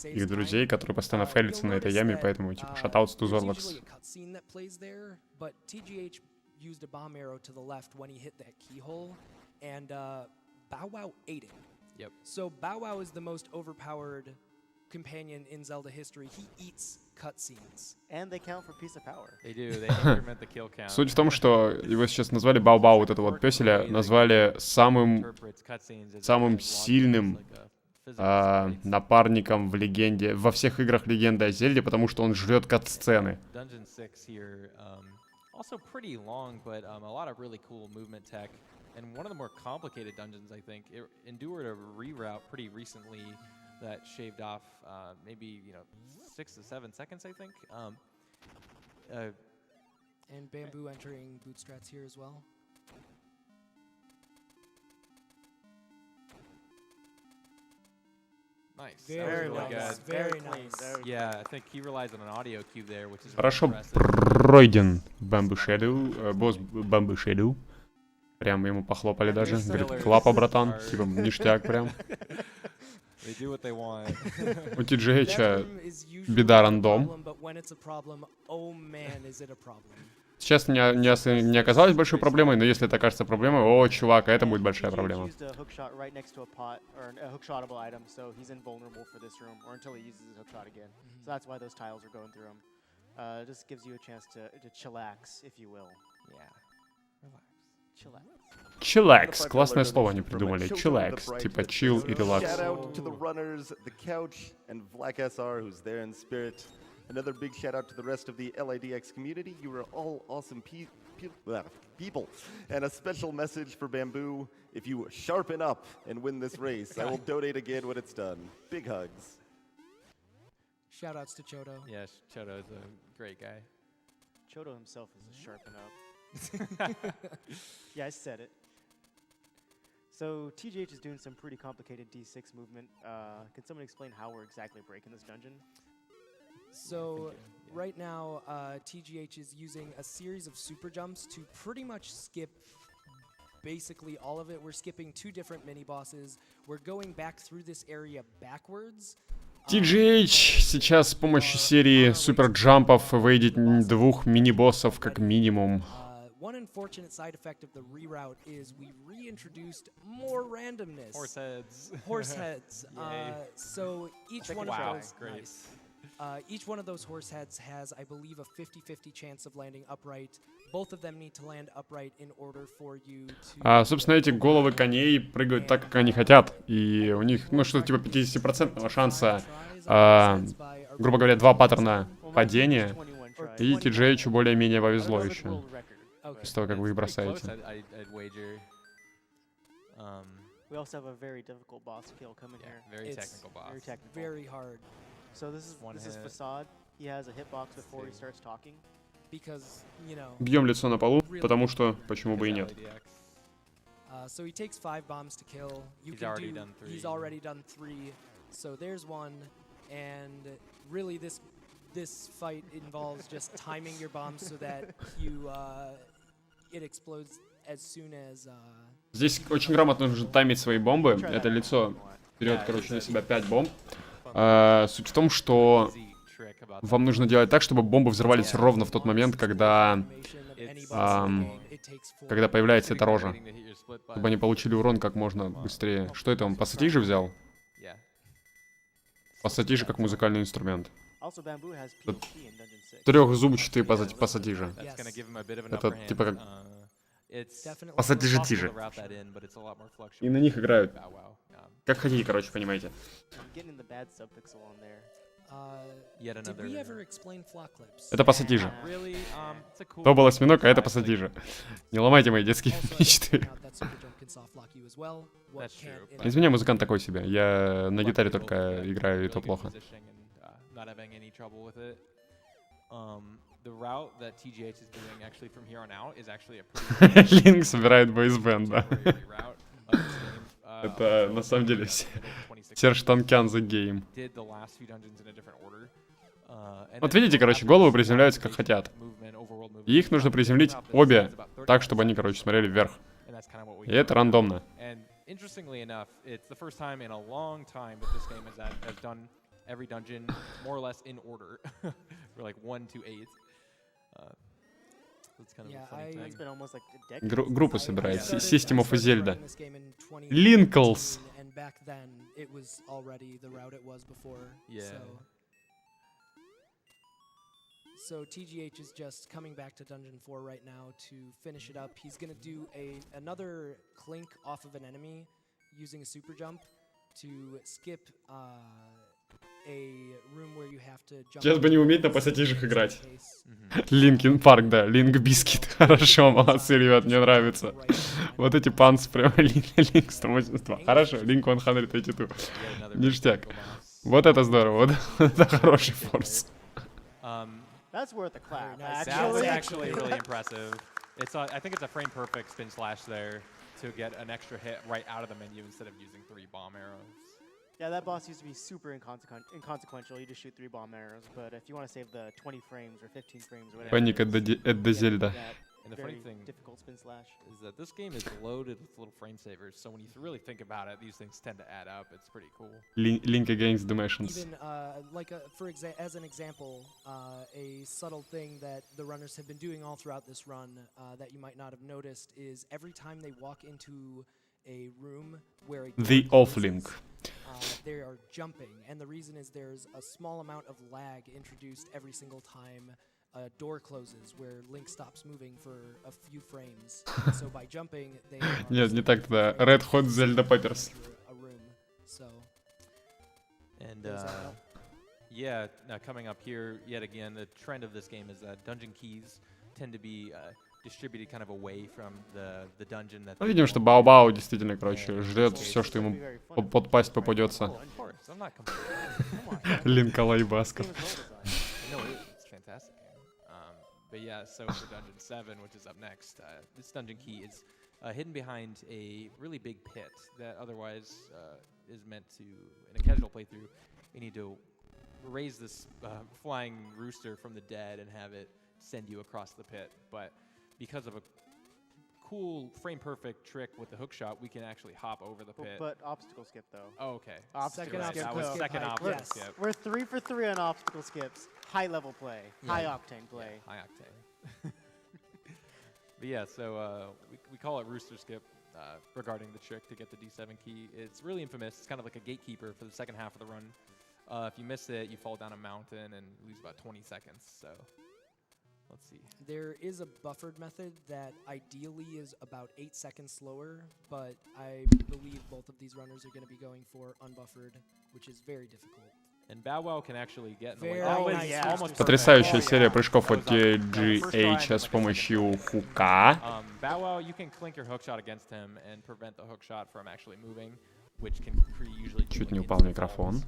их друзей, который постоянно фейлится на этой яме, поэтому типа шатаутс ту Зорлакс. But TGH used a bomb arrow to the left when he hit that keyhole, and Bow Wow ate it. Yep. So Bow Wow is the most overpowered companion in Zelda history. He eats cutscenes. And they count for piece of power. They do. They increment the kill count. Суть в том, что его сейчас назвали Бау-Бау, вот этого вот пёселя, назвали самым Interprets cutscenes as самым like сильным a physical space. напарником в легенде, во всех играх Легенды о Зельде, потому что он жрет кат-сцены. Dungeon 6 here, also pretty long, but a lot of really cool movement tech. And one of the more complicated dungeons, I think, it endured a reroute pretty recently that shaved off maybe 6 to 7 seconds, I think. And Bamboo entering bootstraps here as well. Nice. That was Very really nice. good. Very clean, nice. very Yeah, I think he relies on an audio cube there, which is really Хорошо impressive. пройден Bamboo Shadow, босс Bamboo Shadow. Прям ему похлопали даже. Говорит, клапа, братан. Типа, ништяк прям. They do what they want. У TGH Bedroom is usually беда a рандом. problem, but when it's a problem, oh man, is it a problem. Сейчас не оказалось большой проблемой, но если это окажется проблемой, о, чувак, это будет большая TGH проблема. used a hook shot right next to a pot or a hook shotable item, so he's invulnerable for this room or until he uses his hook shot again. So that's why those tiles are going through him. It just gives you a chance to chillax, if you will. Yeah. Relax. Chillax. Чилакс. Классное слово они придумали. Чилакс. Типа chill и релакс. Shout out to the runners, the couch, and Black SR, who's there in spirit. Another big shout out to the rest of the LIDX community. You are all awesome people. And a special message for Bamboo. If you sharpen up and win this race, I will donate again when it's done. Big hugs. Shoutouts to Chodo. Yes, Chodo is a great guy. Chodo himself is a sharpen up. Yeah, I said it. So TGH is doing some pretty complicated D6 movement. Can someone explain how we're exactly breaking this dungeon? So right now, TGH is using a series of super jumps to pretty much skip basically all of it. We're skipping 2 different mini bosses. We're going back through this area backwards. TGH сейчас с помощью серии суперджампов выйдет 2 мини-боссов как минимум. One unfortunate side effect of the reroute is we reintroduced more randomness. Horse heads. Horse heads. Yay. So each one Wow, of those, great. nice. Each one of those horse heads has, I believe, a 50-50 chance of landing upright. Both of them need to land upright in order for you to... Собственно, эти головы коней прыгают так, как они хотят. И у них, ну, что-то типа 50% шанса, грубо говоря, 2 паттерна падения. И TGH более-менее повезло еще. После того, как вы их бросаете. We also have a very difficult boss kill coming here. Very It's technical boss. Very technical. Very hard. So this is hit. Facade. He has a hitbox before he starts talking. Because, you know... Бьем лицо на полу, потому что почему бы и нет. So he takes 5 bombs to kill. He's already done 3. He's already done 3. So there's 1. And really this fight involves just timing your bombs so that you it explodes as soon as Здесь очень грамотно нужно таймить свои бомбы. Это лицо берет, короче, на себя 5 бомб. Суть в том, что вам нужно делать так, чтобы бомбы взорвались ровно в тот момент, когда появляется эта рожа. Чтобы они получили урон как можно быстрее. Что это, он пассатижи взял? Пассатижи как музыкальный инструмент. Also, Bamboo has PhD in Dungeon 6. Трехзубчатые пассатижи. Это Это типа как definitely пассатижи-тижи. И на них играют. Как хотите, короче, понимаете. I'm getting the bad subpixel on there. Did we ever explain flock clips? Это пассатижи. То был осьминог, а это пассатижи. Не ломайте мои детские мечты. Извини, музыкант такой себе. Я на гитаре только играю, и то плохо. Линк собирает бойсбенд, да. Это на самом деле Серж Танкян the game. Вот видите, короче, головы приземляются как хотят. И их нужно приземлить обе так, чтобы они, короче, смотрели вверх. И это рандомно. Interestingly enough, it's the first time in a long time that this game has done every dungeon more or less in order. We're like 1 to 8. That's kind of a funny thing. It's been almost like a decade. Группа собирает. System of Zelda. Linkles. And back then, it was already the route it was before. Yeah. So TGH is just coming back to Dungeon 4 right now to finish it up. He's going to do another clink off of an enemy using a super jump to skip a room where you have to jump. Сейчас бы не уметь на пассатижах играть. Линкин Парк, да, Линк Бискит. Хорошо, молодцы, ребят, мне нравится. Вот эти панцы прям Линк 182. Хорошо, Линк 182. Ништяк. Вот это здорово, вот это хороший форс. That's worth a clap. That was actually really impressive. I think it's a frame perfect spin slash there to get an extra hit right out of the menu instead of using 3 bomb arrows. Yeah, that boss used to be super inconsequential. You just shoot 3 bomb arrows. But if you want to save the 20 frames or 15 frames or whatever, Panic at the Zelda. And the funny thing difficult spin slash is that this game is loaded with little frame savers. So when you really think about it, these things tend to add up. It's pretty cool. Link against Dimensions. Even as an example, a subtle thing that the runners have been doing all throughout this run that you might not have noticed is every time they walk into a room where a The off link. They are jumping, and the reason is there's a small amount of lag introduced every single time a door closes, where Link stops moving for a few frames. So by jumping, they Нет, не так тогда. Red Hot Zelda Poppers. a room. So And yeah, now coming up here yet again, the trend of this game is that dungeon keys tend to be distributed kind of away from the dungeon that. Ну, видим, что Бао-Бао действительно, короче, жрет все, что ему под пасть попадется. Of course, I'm not complaining. Линка Лайбасков. No, it's fantastic. But yeah, so for Dungeon 7, which is up next, this dungeon key is hidden behind a really big pit that otherwise is meant to, in a casual playthrough, you need to raise this flying rooster from the dead and have it send you across the pit. But because of a cool frame-perfect trick with the hookshot, we can actually hop over the pit. But obstacle skip though. Oh, okay. Obstacle skip. That was though. second obstacle skip. We're 3 for 3 on obstacle skips. High level play. Yeah. High octane play. Yeah, high octane. But yeah, so we call it Rooster Skip regarding the trick to get the D7 key. It's really infamous. It's kind of like a gatekeeper for the second half of the run. If you miss it, you fall down a mountain and lose about 20 seconds. So let's see. there is a buffered method that ideally is about 8 seconds slower, but I believe both of these runners are going to be going for unbuffered, which is very difficult. And Bow Wow can actually get in the way. Very That was nice. almost Потрясающая perfect. серия прыжков от TGH с помощью хука. Bow Wow, you can clink your hookshot against him and prevent the hookshot from actually moving, which can usually do Чуть не like упал instant микрофон. falls.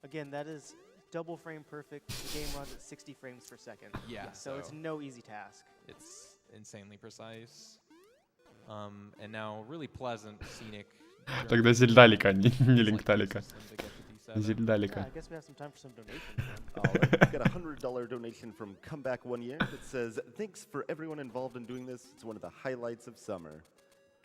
Again, that is double frame perfect. The game runs at 60 frames per second. Yeah, So it's no easy task. it's insanely precise. And now really pleasant, scenic. Тогда Зельдалика, не Линкталика. system to get to D7. Yeah, Зельдалика. I guess we have some time for some donations. All right, we've got a $100 donation from Comeback 1 Year that says, thanks for everyone involved in doing this. It's one of the highlights of summer.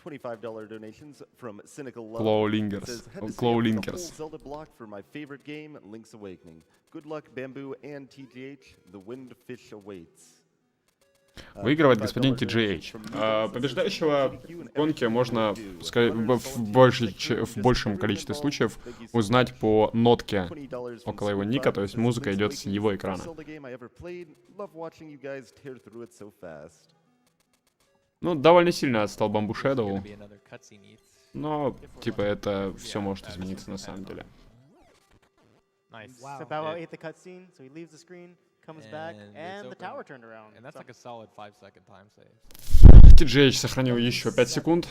$25 donations from Cynical Love. Claw It Linkers. says, had to Claw save up the whole Linkers. Zelda block for my favorite game, Link's Awakening. Good luck, Bamboo and TGH. The Windfish awaits. Выигрывает господин TGH. Побеждающего в гонке можно в большем количестве случаев узнать по нотке около его ника, то есть музыка идет с его экрана. Ну, довольно сильно отстал Bamboo Shadow, Be another cutscene eats. но, типа, это все может измениться на самом деле. Nice. Wow. So Bow Wow It- ate the cutscene, so he leaves the screen, comes back, And it's and the open. tower turned around. And that's So- like a solid 5-second time save. TGH сохранил еще 5 секунд.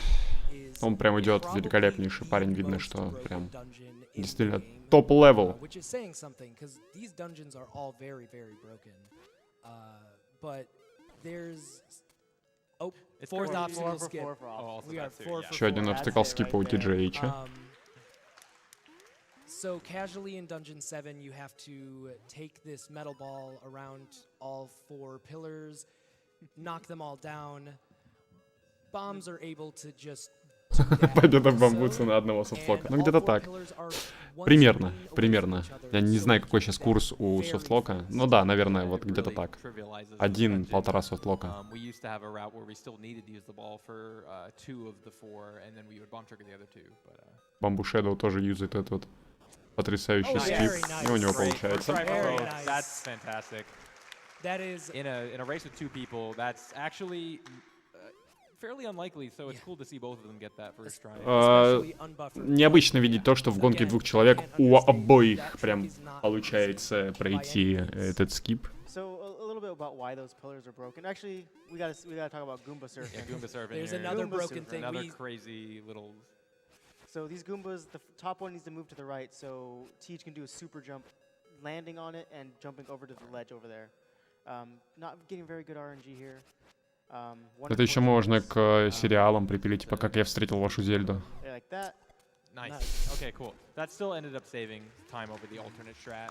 Он прям идет великолепнейший парень, видно, что прям действительно топ-левел. Which is saying something, because these dungeons are all very, very broken. But there's... Oh, It's fourth going- obstacle for skip. four for Oh, also We are that too, 4 yeah. for Еще один 4. обстакал скипа у TGH. So casually in Dungeon 7, you have to take this metal ball around all 4 pillars, knock them all down. Bombs are able to just do that Победа also, бамбуца на одного софтлока. and Ну, all где-то 4 так. pillars are one Примерно, screen away примерно. from each other, Я не so знаю, you какой can сейчас do that курс у very софтлока. fast. Ну да, наверное, And вот it где-то really так. trivializes the 1-1,5 dungeon. софтлока. We used to have a route where we still needed to use the ball for 2 of the 4, and then we would bomb trigger the other 2. But Бамбу Шэдоу тоже юзает этот вот потрясающий Oh, скип. very nice. И у него great. получается. First try for Very both. nice. That's fantastic. That is In a race with 2 people, that's actually fairly unlikely. So it's cool to see both of them get that first try. especially unbuffered. Необычно видеть то, что в гонке 2 человек у обоих прям получается пройти этот скип. So a little bit about why those pillars are broken. Actually, we gotta talk about Goomba surfing. Yeah, Goomba surfing There's here. another Goomba broken surfer. thing. Another We, crazy little. So these Goombas, the top one needs to move to the right, so Teach can do a super jump, landing on it and jumping over to the ledge over there. Not getting very good RNG here. Это еще можно к сериалам припилить, типа «Как я встретил вашу Зельду». Like that. Nice. Nice. Okay, cool. That still ended up saving time over the alternate strat.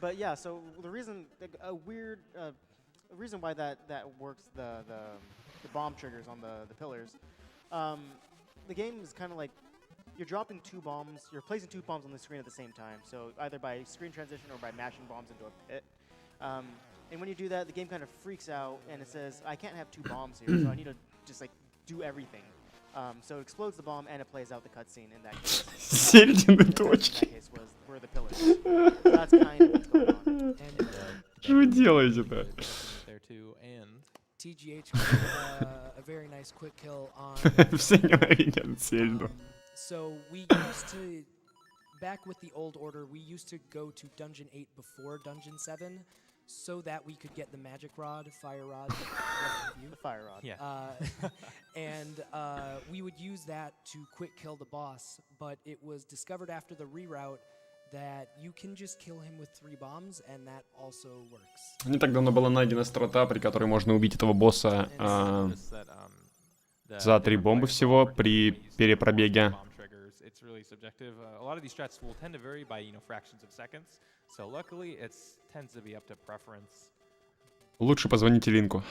But yeah, so the reason, a reason why that works, the bomb triggers on the pillars, the game is kind of like you're dropping 2 bombs, you're placing 2 bombs on the screen at the same time. So either by screen transition or by mashing bombs into a pit. And when you do that, the game kind of freaks out and it says, I can't have 2 bombs here, so I need to just like do everything. So it explodes the bomb and it plays out the cutscene in that case. Середины The cutscene in точки. that case were the pillars. So that's kind of what's going on. and Что вы делаете-то? There too, and TGH got a very nice quick kill on. Все ненавидят Зельду. So we used to, back with the old order, we used to go to Dungeon 8 before Dungeon 7, so that we could get the magic rod, fire rod, The fire rod. yeah. and we would use that to quick kill the boss. But it was discovered after the reroute that you can just kill him with 3 bombs, and that also works. Не так давно была найдена страта, при которой можно убить этого босса за 3 бомбы всего при перепробеге. It's really subjective. A lot of these strats will tend to vary by fractions of seconds. So luckily, it tends to be up to preference. Лучше позвоните Линку.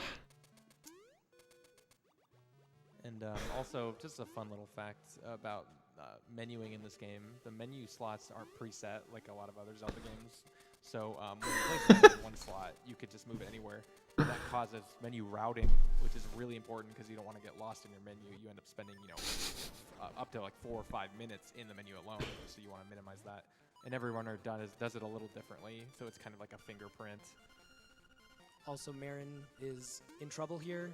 And also, just a fun little fact about menuing in this game. The menu slots aren't preset like a lot of other Zelda games. So when you place it in one slot, you could just move it anywhere. That causes menu routing, which is really important because you don't want to get lost in your menu. You end up spending, up to like 4 or 5 minutes in the menu alone. So you want to minimize that. And every runner does it a little differently. So it's kind of like a fingerprint. Also, Marin is in trouble here.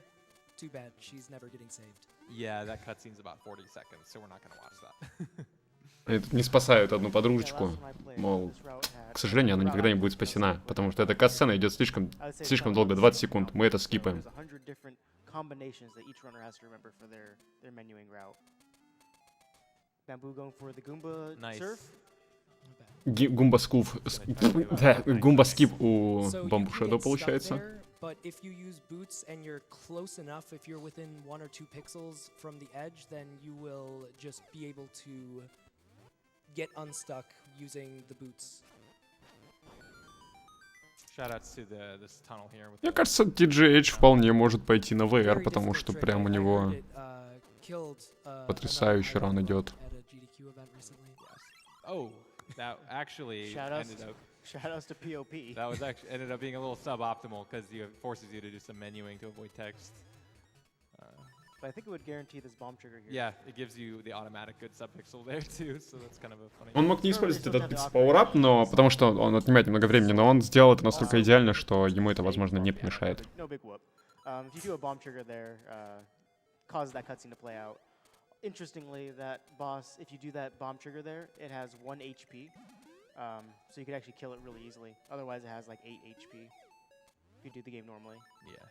Too bad, she's never getting saved. Yeah, that cutscene's about 40 seconds, so we're not going to watch that. И тут не спасают одну Yeah, подружечку. last time I played, Мол, this route had- к сожалению, она никогда не будет спасена, потому что эта катсцена идет слишком долго, 20 секунд. Мы это скипаем. There's 100 different combinations that each runner has to remember for their menuing route. Bamboo going for the Goomba Nice. surf. Гумба скуп. Да, гумба скип у So you Бамбу can Шэдоу get stuck получается. there, but if you use boots and you're close enough, if you're within 1 or 2 pixels from the edge, then you will just be able to get unstuck using the boots. Shoutouts to this tunnel here. With Мне the- кажется, TGH вполне может пойти на VR, Very потому difficult что trick. прям у I него... heard it, killed, потрясающий another ран idol идет. at a GDQ event recently. Oh, that actually Shoutouts. ended up. Shoutouts to POP. That was actually ended up being a little suboptimal because it forces you to do some menuing to avoid text. But I think it would guarantee this bomb trigger here. Yeah, it gives you the automatic good subpixel there too, so that's kind of a funny. Он мог не использовать этот пауэрап, но потому что он отнимает немного времени, но он сделал это настолько идеально, что ему это, возможно, не помешает. No big whoop. If you do a bomb trigger there, causes that cutscene to play out. Interestingly, that boss, if you do that bomb trigger there, it has 1 HP. So you could actually kill it really easily. Otherwise, it has like 8 HP. If you do the game normally. Yeah.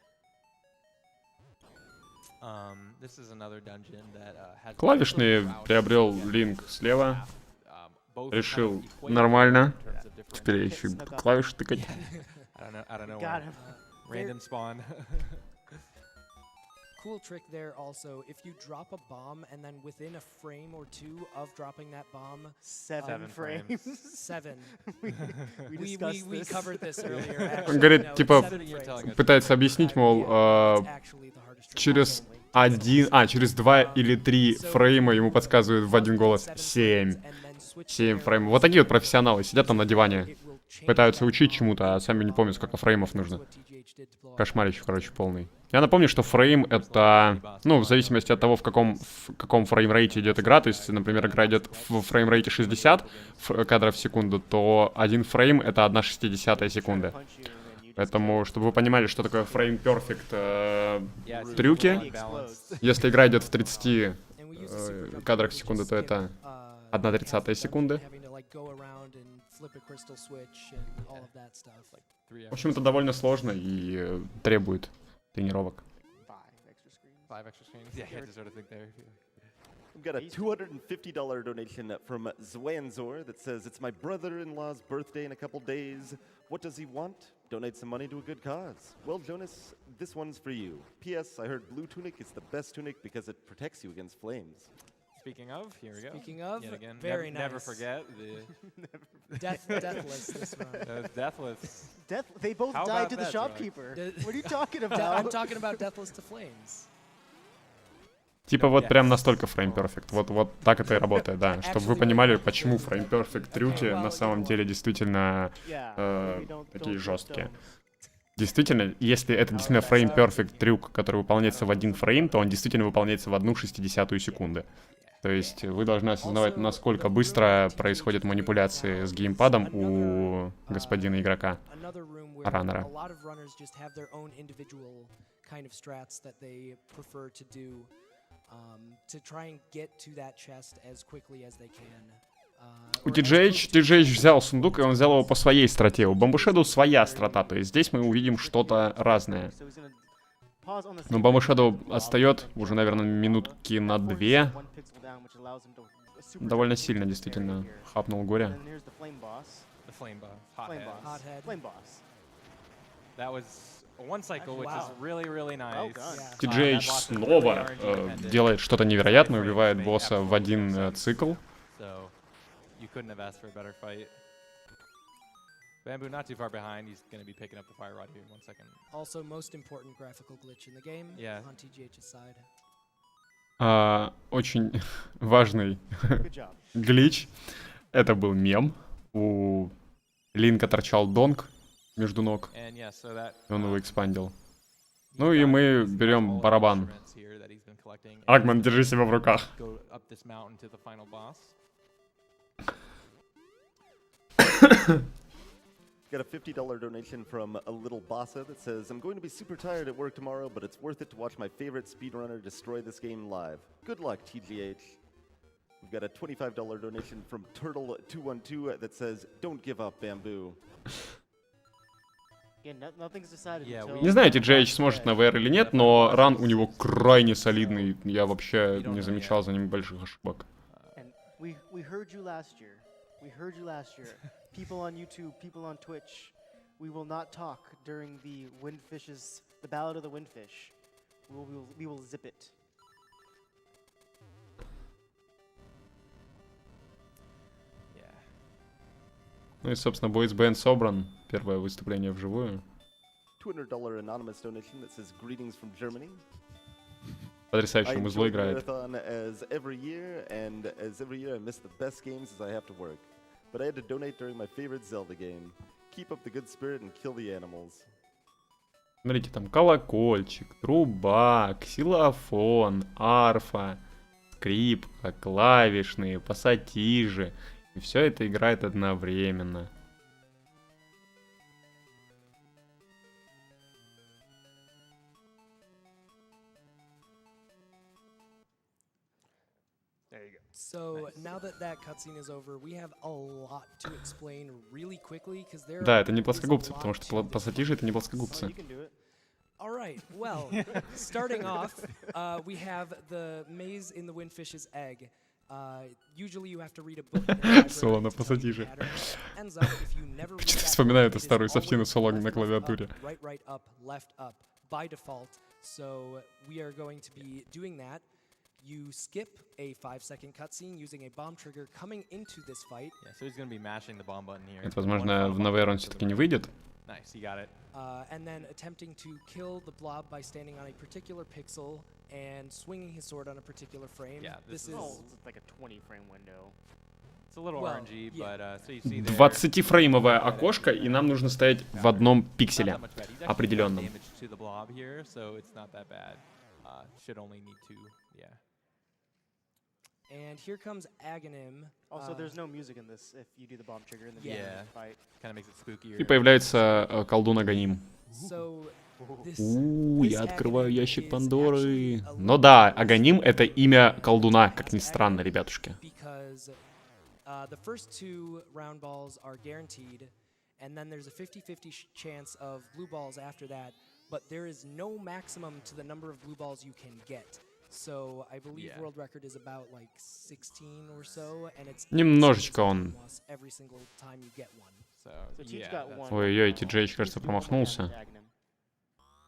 This is another dungeon that has. Клавишные приобрел Линк слева. Решил нормально. Теперь я еще и буду клавиши тыкать. I don't know. Got him. Random spawn. cool trick there also, if you drop a bomb and then within a frame or two of dropping that bomb, 7 frames. 7. we discussed we this. covered this earlier. Он Actually, говорит, no, типа, 7 frames. пытается объяснить, мол, It's actually the hardest trick через possibly. через 2 или 3 фрейма ему подсказывают в один голос 7. 7 фреймов. Вот такие вот профессионалы сидят там на диване, пытаются учить чему-то, а сами не помнят, сколько фреймов нужно. Кошмарище, короче, полный. Я напомню, что фрейм это, ну, в зависимости от того, в каком фреймрейте идет игра, то есть, например, игра идет в фреймрейте 60 кадров в секунду, то один фрейм это 1/60 секунды. Поэтому, чтобы вы понимали, что такое фрейм перфект трюки, если игра идет в 30 кадрах в секунду, то это 1/30 секунды. В общем, это довольно сложно и требует тренировок. 5 extra screens. Yeah, I had to sort of think there. We've got a $250 donation from Zwanzor that says, it's my brother-in-law's birthday in a couple days. What does he want? Donate some money to a good cause. Well, Jonas, this one's for you. P.S. I heard blue tunic is the best tunic because it protects you against flames. Speaking of, here we go. Speaking of, Yet again, very never nice. forget the Deathless this round. deathless. They both How died about to the that, shopkeeper. Drug? What are you talking I'm about? talking about Deathless to Flames. Типа вот прям настолько фрейм перфект. Вот так это и работает, да. Чтобы вы понимали, почему фрейм перфект трюки на самом деле действительно такие жесткие. Действительно, если это действительно фрейм перфект трюк, который выполняется в один фрейм, то он действительно выполняется в 1/60 секунды. То есть вы должны осознавать, насколько быстро происходят манипуляции с геймпадом у господина игрока, раннера. У TGH взял сундук, и он взял его по своей страте. У Bamboo Shadow своя страта, то есть здесь мы увидим что-то разное. Но Bamboo Shadow отстает уже, наверное, минутки на 2. Довольно сильно, действительно, хапнул горя. The flame boss. Hothead. That was one cycle, which is really, really nice. TGH снова делает что-то невероятное, убивает босса в один цикл. So you couldn't have asked for a better fight. Bamboo not too far behind. He's going to be picking up the fire rod here in 1 second. Also, most important graphical glitch in the game on TGH's side. Очень важный глич. Это был мем. У Линка торчал донг между ног. И он его экспандил. Ну и мы берем барабан. Агман, держи себя в руках. Got a $50 donation from a little bossa that says, I'm going to be super tired at work tomorrow, but it's worth it to watch my favorite speedrunner destroy this game live. Good luck, TGH. We've got a $25 donation from Turtle212 that says, don't give up, Bamboo. Не знаю, TGH сможет на VR или нет, но ран у него крайне солидный. Я вообще не замечал за ним больших ошибок. We heard you last year. People on YouTube, people on Twitch, we will not talk during the Ballad of the Windfish. We will zip it. Ну и, собственно, Boys Band собран. Первое выступление вживую. $200 anonymous donation that says, greetings from Germany. Потрясающе музло играет. As every year I miss the best games as I have to work. But I had to donate during my favorite Zelda game. Keep up the good spirit and kill the animals. Смотрите, там колокольчик, труба, ксилофон, арфа, скрипка, клавишные, пассатижи. И все это играет одновременно. So now that cutscene is over, we have a lot to explain really quickly because there. Да, это не плоскогубцы, потому что пассатижи это не плоскогубцы. All right. Well, starting off, we have the maze in the Windfish's egg. Usually you have to read a book. Соло на пассатиже. Вспоминаю эту старую софтину соло на клавиатуре. Right, up, left, up. By default, So we are going to be doing that. You skip a 5-second cutscene using a bomb trigger coming into this fight. Yeah, so he's going to be mashing the bomb button here. Это, возможно, в новый раунд все-таки не выйдет. Nice, you got it. And then attempting to kill the blob by standing on a particular pixel and swinging his sword on a particular frame. Yeah, this is- Oh, it's like a 20-frame window. It's a little Well, RNG, yeah. but so you see there. 20-фреймовое окошко, и нам нужно стоять в одном пикселе Not that much bad. He's actually doing определенном. damage to the blob here, so it's not that bad. Should only need 2, yeah. And here comes Aghanim. Also, there's no music in this if you do the bomb trigger in the beginning of the fight. Kind of makes it spookier. И появляется колдун Аганим. So this, Я this открываю Aghanim ящик is Пандоры. actually a Но little да, bit Аганим — это имя колдуна, как ни Aghanim странно, ребятушки. Because the first 2 round balls are guaranteed, and then there's a 50-50 chance of blue balls after that, but there is no maximum to the number of blue balls you can get. So I believe Yeah. world record is about like 16 or so, and it's Немножечко он. every single time you get one. So, So Teach yeah, got that's- one. Ой-ой-ой, TJ, кажется, Each one промахнулся. has Aghanim.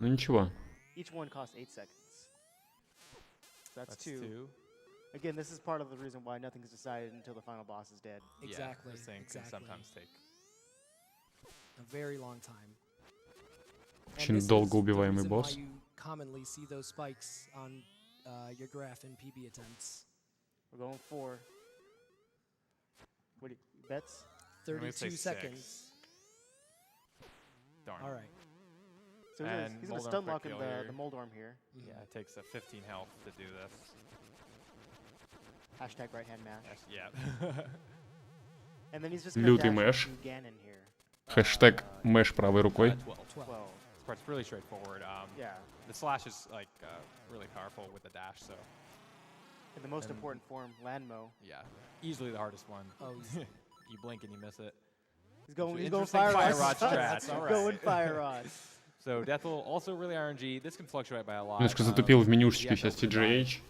Ну ничего. Each one costs 8 seconds. That's, that's 2. 2. Again, this is part of the reason why nothing is decided until the final boss is dead. Exactly. Yeah, this thing can exactly. sometimes take. A very long time. And Очень this долго is the убиваемый reason босс. why you commonly see those spikes on your graph in PB attempts. We're going 4. What do you, bets? I'm gonna say 32 6. seconds. Darn. All right. So And he's going to Moldorm stun quick lock in kill the here. Moldorm here. Mhm. Yeah, it takes a 15 health to do this. Hashtag right hand mash. Yeah. And then he's just going to Лютый dash мэш. into Ganon here. Хэштег мэш правой рукой. 12. 12. 12. This part's really straightforward. Yeah. The slash is like really powerful with the dash, so And the most And- important form, Landmo. yeah, easily the hardest one. Oh, You blink and you miss it. He's going Interesting fire fire rod. rod strats, all Going right. fire rod. So Deathwell also really RNG. This can fluctuate by a lot. Немножко затупил в менюшечке сейчас TGH.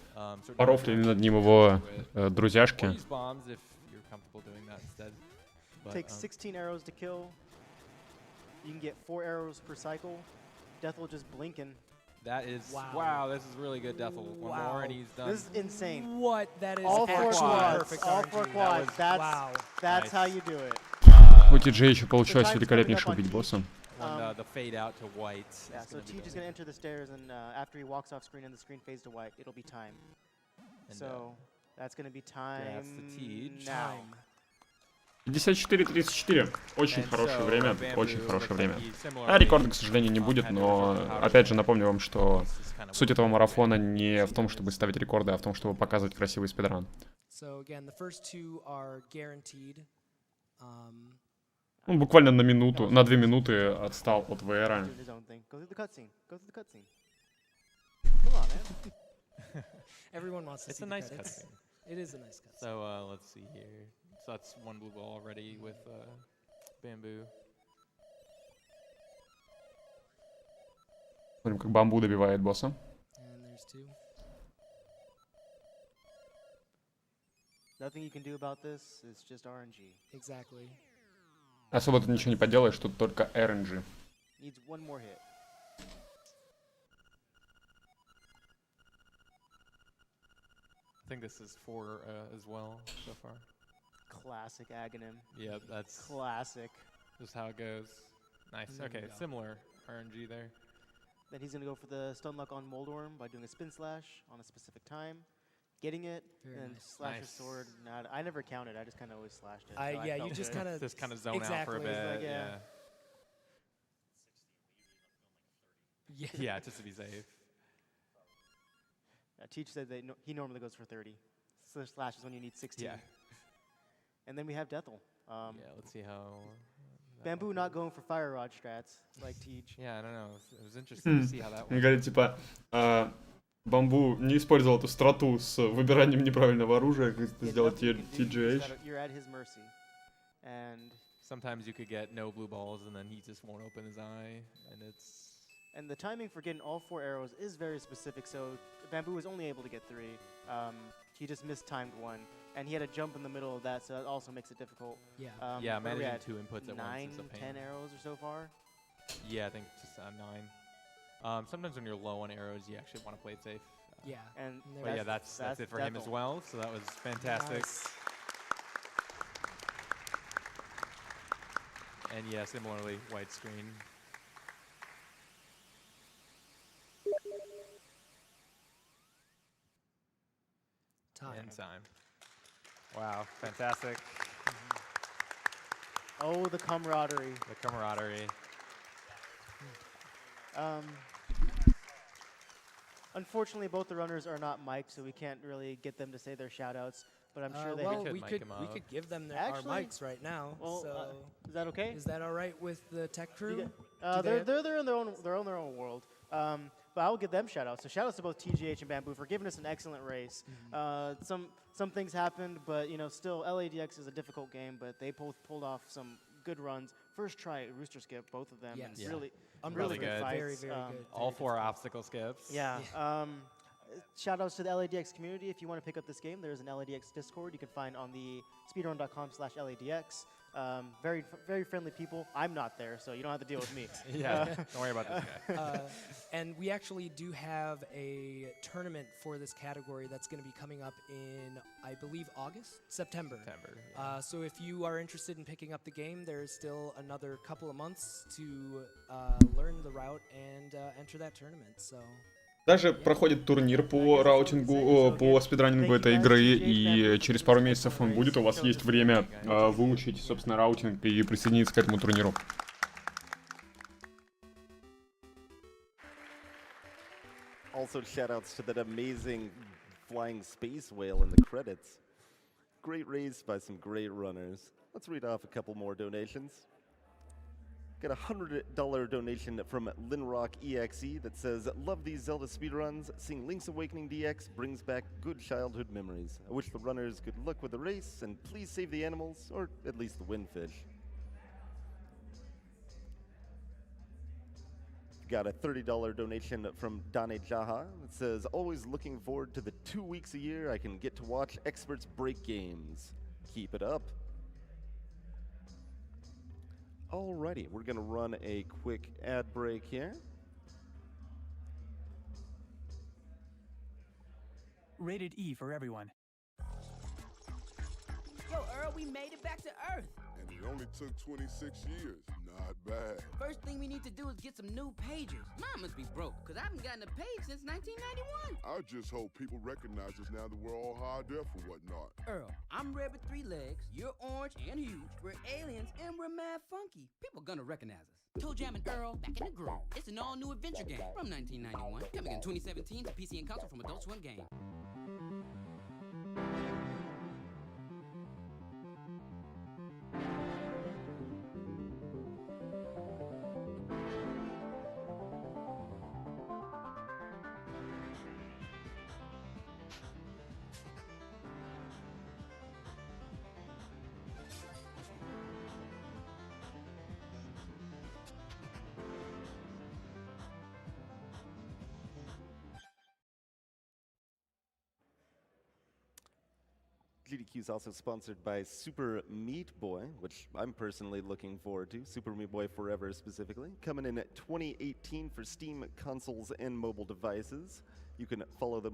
Порофлили над ним его друзьяшки. Use bombs if you're comfortable doing that instead. But, Takes 16 arrows to kill. You can get 4 arrows per cycle. Death will just blinking. That is Wow. wow. This is really good. Deathwell. One more and he's done. This is insane. What? That is All 4 actually quads. perfect All RNG. 4 That quads. was- That's Wow. that's Nice. how you do it. У TJ еще получилось великолепнейше убить босса. The fade out to white. Yeah, is so gonna be Teach is the- going to enter the stairs, and after he walks off screen and the screen fades to white, it'll be time. And, So that's going to be time that's the Teach. now. Time. 54-34. Очень And хорошее so, время. Bamboo Очень looks хорошее like время. he's similarly, А рекорда, к сожалению, не будет, had to но resort to powder опять же smoke. напомню вам, что This is kind of суть what этого we're марафона doing. не в том, чтобы ставить рекорды, а в том, чтобы показывать красивый спидран. So again, the first 2 are guaranteed. Он буквально на минуту, на 2 минуты отстал от ВРа. Doing his own thing. Go through the cutscene. Go through the cutscene. Come on, man. Everyone wants to It's see a the nice credits. cutscene. It is a nice cutscene. So let's see here. So that's 1 blue ball already with Bamboo. Смотрим, как бамбу добивает босса. And there's 2. Nothing you can do about this. It's just RNG. Exactly. Особо ты ничего не поделаешь, тут только RNG. Needs one more hit. I think this is 4 as well so far. Classic Aghanim. Yeah, that's Classic. just how it goes. Nice. There we Okay, go. similar RNG there. Then he's going to go for the stun lock on Moldorm by doing a spin slash on a specific time. Getting it, Very and nice. slash his Nice. sword. I never counted. I just kind of always slashed it. I- so yeah, felt you just good. kinda- Just kind of zone out for a Exactly. bit. Like, yeah. Yeah. Yeah. Yeah, just to be safe. Teach said that he normally goes for 30. So slash is when you need 16. Yeah. And then we have Deathel. Yeah, let's see how. that Bamboo one not goes. going for fire rod strats like Teach. Yeah, I don't know. It was interesting to see how that Мне went. говорят, типа, бамбу не использовал эту страту с выбиранием неправильного оружия, как это Yeah, сделал nothing you can do, you just TGH. you're at his mercy. And Sometimes you could get no blue balls and then he just won't open his eye, and it's. And the timing for getting all 4 arrows is very specific, so Bamboo was only able to get 3. He just mistimed 1. And he had a jump in the middle of that, so that also makes it difficult. Yeah. Yeah, what are we managing at? 2 inputs at 9, once is a pain. 10 arrows or so far. Yeah, I think just 9. Sometimes when you're low on arrows, you actually want to play it safe. Yeah. And But yeah, that's it for him as well. So that was fantastic. Nice. And yeah, similarly, white screen. Time. And time. Wow, fantastic. Oh, the camaraderie. The camaraderie. Unfortunately, both the runners are not mic'd, so we can't really get them to say their shout-outs. But I'm sure they well, could we mic could 'em we up. could give them Actually- our mics right now. Well, so is that okay? is that all right with the tech crew? You Do they have- they're in their own world. But I will give them shout-outs. So shout-outs to both TGH and Bamboo for giving us an excellent race. Some things happened, but still LADX is a difficult game. But they both pulled off some good runs. First try rooster skip, both of them. Yes. And Yeah. really Really good good. fights. Very, very good. All Very 4 good. obstacle skips. Yeah. Shout outs to the LADX community. If you want to pick up this game, there's an LADX Discord you can find on the speedrun.com/LADX. Very friendly people. I'm not there, so you don't have to deal with me. Yeah, don't worry about this guy. And we actually do have a tournament for this category that's going to be coming up in, I believe, September. September. Yeah. So if you are interested in picking up the game, there's still another couple of months to learn the route and enter that tournament. So. Также проходит турнир по раутингу, по спидранингу этой игры, и через пару месяцев он будет. У вас есть время выучить, собственно, раутинг и присоединиться к этому турниру. Also, shoutouts to that amazing flying space whale in the credits. Great race by some great runners. Let's read off a couple more donations. Got a $100 donation from Linrock EXE that says, "Love these Zelda speedruns. Seeing Link's Awakening DX brings back good childhood memories. I wish the runners good luck with the race, and please save the animals, or at least the windfish." Got a $30 donation from Dane Jaha that says, "Always looking forward to the 2 weeks a year I can get to watch experts break games. Keep it up." Alrighty, we're gonna run a quick ad break here. Rated E for everyone. Yo, Earl, we made it back to Earth. And it only took 26 years. Not bad. First thing we need to do is get some new pages. Mine must be broke, because I haven't gotten a page since 1991. I just hope people recognize us now that we're all high def and whatnot. Earl, I'm red with 3 legs, you're orange and huge, we're aliens, and we're mad funky. People gonna recognize us. Toe Jam and Earl, back in the groove. It's an all-new adventure game from 1991. Coming in 2017 to PC and console from Adult Swim Game. GDQ is also sponsored by Super Meat Boy, which I'm personally looking forward to. Super Meat Boy Forever specifically. Coming in at 2018 for Steam consoles and mobile devices. You can follow them